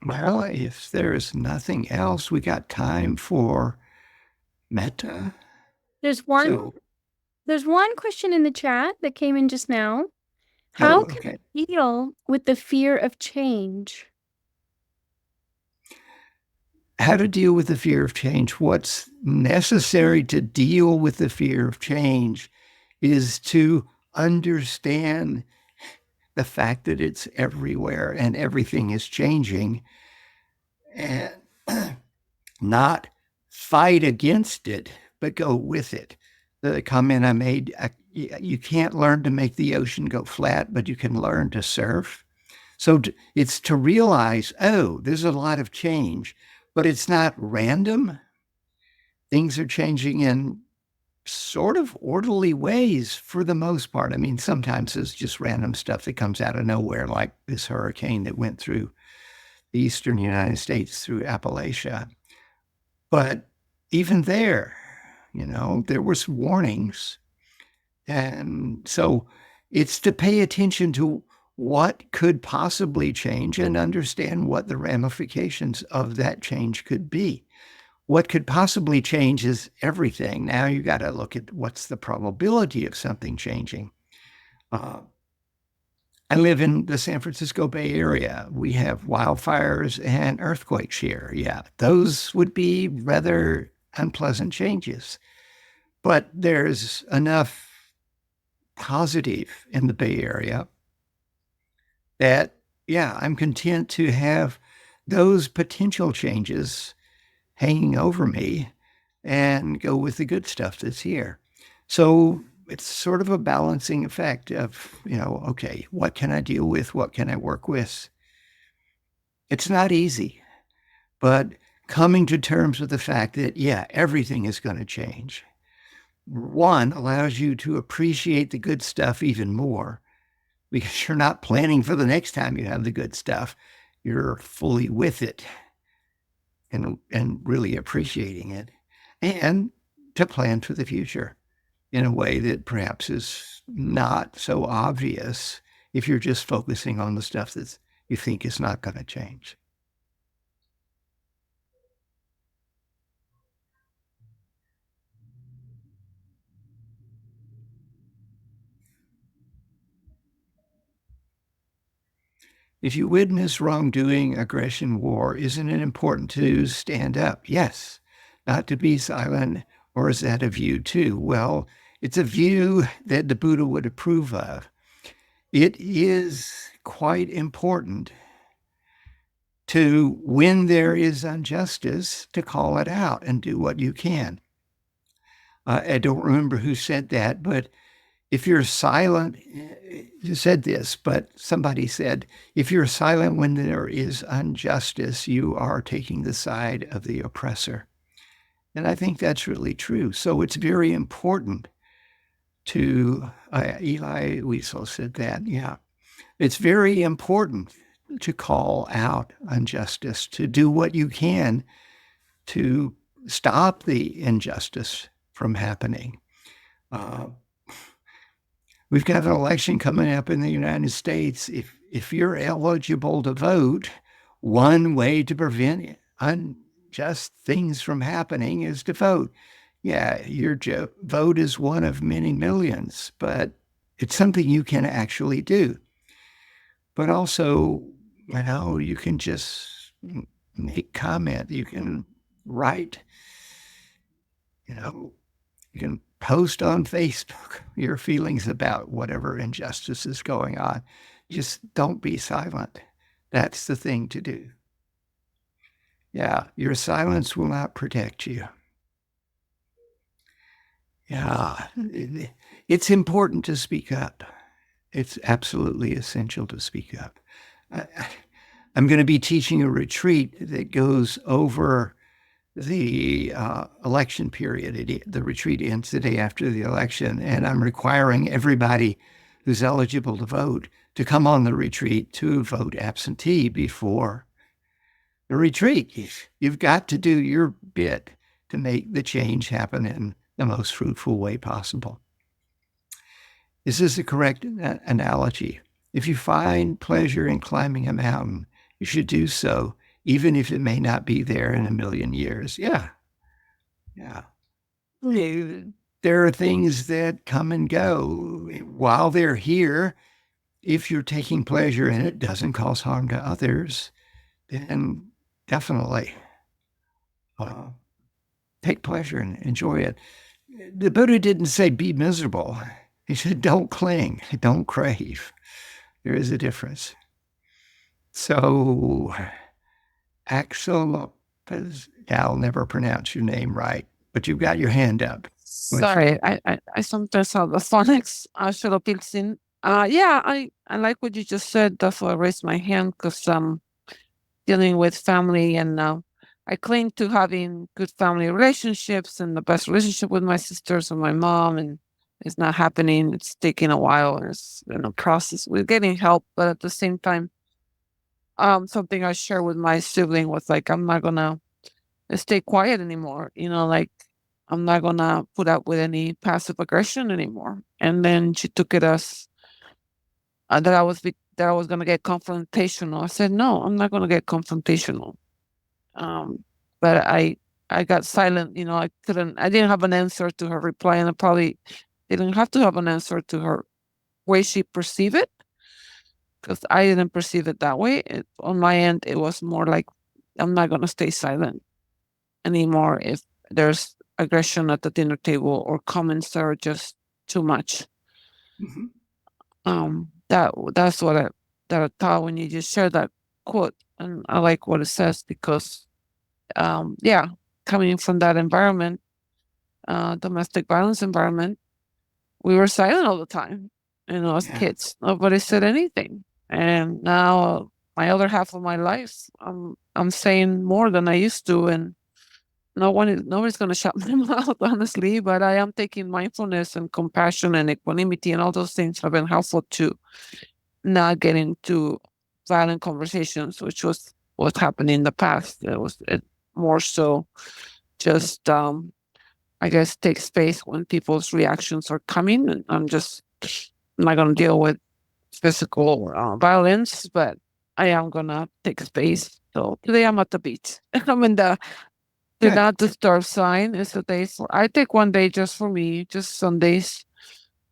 Well, if there's nothing else, we got time for metta.
There's one question in the chat that came in just now. How can we deal with the fear of change?
How to deal with the fear of change. What's necessary to deal with the fear of change is to understand the fact that it's everywhere and everything is changing, and not fight against it, but go with it. The comment I made, you can't learn to make the ocean go flat, but you can learn to surf. So it's to realize, oh, there's a lot of change, but it's not random. Things are changing in sort of orderly ways for the most part. I mean, sometimes it's just random stuff that comes out of nowhere, like this hurricane that went through the eastern United States through Appalachia. But even there, there was warnings. And so it's to pay attention to what could possibly change and understand what the ramifications of that change could be. What could possibly change is everything. Now you got to look at what's the probability of something changing. I live in the San Francisco Bay Area. We have wildfires and earthquakes here. Yeah, those would be rather unpleasant changes. But there's enough positive in the Bay Area that, yeah, I'm content to have those potential changes hanging over me and go with the good stuff that's here. So it's sort of a balancing effect of, okay, what can I deal with? What can I work with? It's not easy, but coming to terms with the fact that, yeah, everything is going to change. One, allows you to appreciate the good stuff even more because you're not planning for the next time you have the good stuff. You're fully with it and really appreciating it, and to plan for the future in a way that perhaps is not so obvious if you're just focusing on the stuff that you think is not going to change. If you witness wrongdoing, aggression, war, isn't it important to stand up? Yes. Not to be silent, or is that a view too? Well, it's a view that the Buddha would approve of. It is quite important to, when there is injustice, to call it out and do what you can. I don't remember who said that, but if you're silent, you said this, but somebody said, if you're silent when there is injustice, you are taking the side of the oppressor. And I think that's really true. So it's very important to, Eli Wiesel said that, yeah. It's very important to call out injustice, to do what you can to stop the injustice from happening. We've got an election coming up in the United States. If you're eligible to vote, one way to prevent unjust things from happening is to vote. Yeah, your vote is one of many millions, but it's something you can actually do. But also, you can just make comment. You can write You can post on Facebook your feelings about whatever injustice is going on. Just don't be silent. That's the thing to do. Yeah, your silence will not protect you. Yeah, it's important to speak up. It's absolutely essential to speak up. I'm going to be teaching a retreat that goes over the election period. The retreat ends the day after the election, and I'm requiring everybody who's eligible to vote to come on the retreat to vote absentee before the retreat. You've got to do your bit to make the change happen in the most fruitful way possible. Is this a correct analogy? If you find pleasure in climbing a mountain, you should do so, even if it may not be there in a million years. Yeah. There are things that come and go. While they're here, if you're taking pleasure and it doesn't cause harm to others, then definitely take pleasure and enjoy it. The Buddha didn't say be miserable. He said don't cling, don't crave. There is a difference. So, Axel Lopez, I'll never pronounce your name right, but you've got your hand up.
Sorry, I sometimes have the phonics. Pilsin. Yeah, I like what you just said. That's why I raised my hand, because I'm dealing with family, and I cling to having good family relationships and the best relationship with my sisters and my mom, and it's not happening. It's taking a while. It's in a process. We're getting help, but at the same time, something I share with my sibling was like, I'm not gonna stay quiet anymore. Like, I'm not gonna put up with any passive aggression anymore. And then she took it as that I was gonna get confrontational. I said, no, I'm not gonna get confrontational. But I got silent. I didn't have an answer to her reply, and I probably didn't have to have an answer to her way she perceived it, because I didn't perceive it that way. On my end, it was more like, I'm not gonna stay silent anymore if there's aggression at the dinner table or comments that are just too much.
Mm-hmm.
That's what I thought when you just shared that quote, and I like what it says, because coming from that environment, domestic violence environment, we were silent all the time. As kids, nobody said anything, and now my other half of my life, I'm saying more than I used to, and nobody's going to shut my mouth, honestly, but I am taking mindfulness and compassion and equanimity, and all those things have been helpful to not get into violent conversations, which was what happened in the past. It was more so just, I guess, take space when people's reactions are coming. And I'm not going to deal with physical violence, but I am going to take space. So today I'm at the beach. I'm in the Do not disturb sign. Is the day I take one day just for me, just Sundays,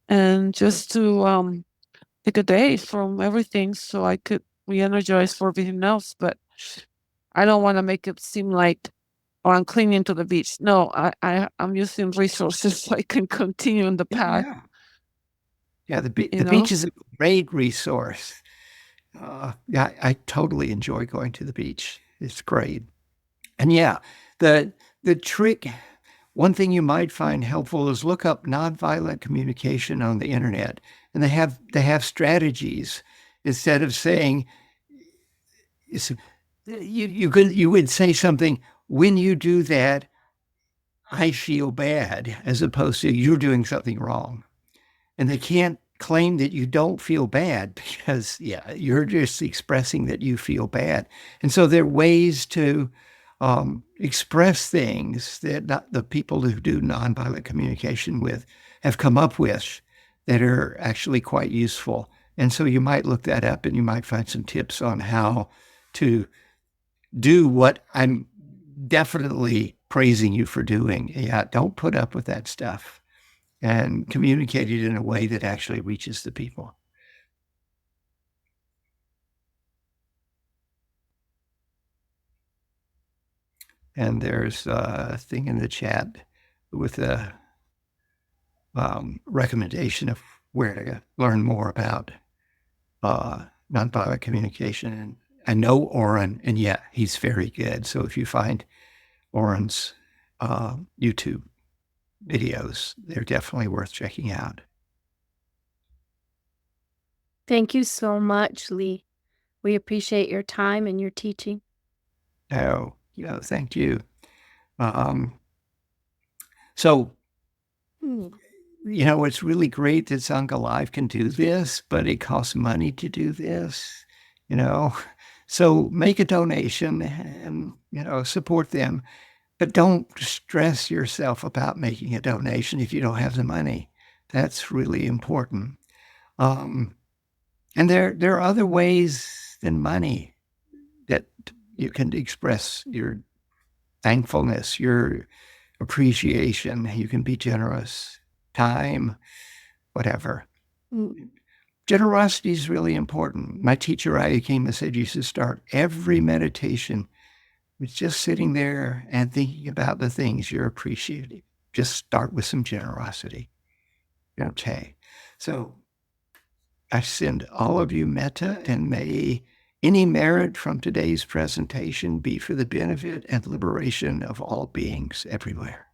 and just to take a day from everything so I could re-energize for everything else. But I don't want to make it seem like, I'm clinging to the beach. No, I'm using resources so I can continue in the path.
The beach is a great resource. I totally enjoy going to the beach. It's great. And the trick, one thing you might find helpful is look up nonviolent communication on the internet, and they have strategies. Instead of saying, you would say something, when you do that, I feel bad, as opposed to you're doing something wrong. And they can't claim that you don't feel bad, because you're just expressing that you feel bad. And so there are ways to express things that the people who do nonviolent communication with have come up with that are actually quite useful. And so you might look that up, and you might find some tips on how to do what I'm definitely praising you for doing. Don't put up with that stuff, and communicate it in a way that actually reaches the people. And there's a thing in the chat with a recommendation of where to learn more about nonviolent communication. And I know Oren, and yeah, he's very good. So if you find Oren's YouTube videos, they're definitely worth checking out.
Thank you so much, Leigh. We appreciate your time and your teaching.
Oh, thank you. So, it's really great that Sangha Live can do this, but it costs money to do this, So make a donation and, support them. But don't stress yourself about making a donation if you don't have the money. That's really important. And there are other ways than money that you can express your thankfulness, your appreciation. You can be generous, time, whatever. Generosity is really important. My teacher, Anicca, said you should start every meditation with just sitting there and thinking about the things you're appreciating. Just start with some generosity. Okay. So I send all of you metta, and may any merit from today's presentation be for the benefit and liberation of all beings everywhere.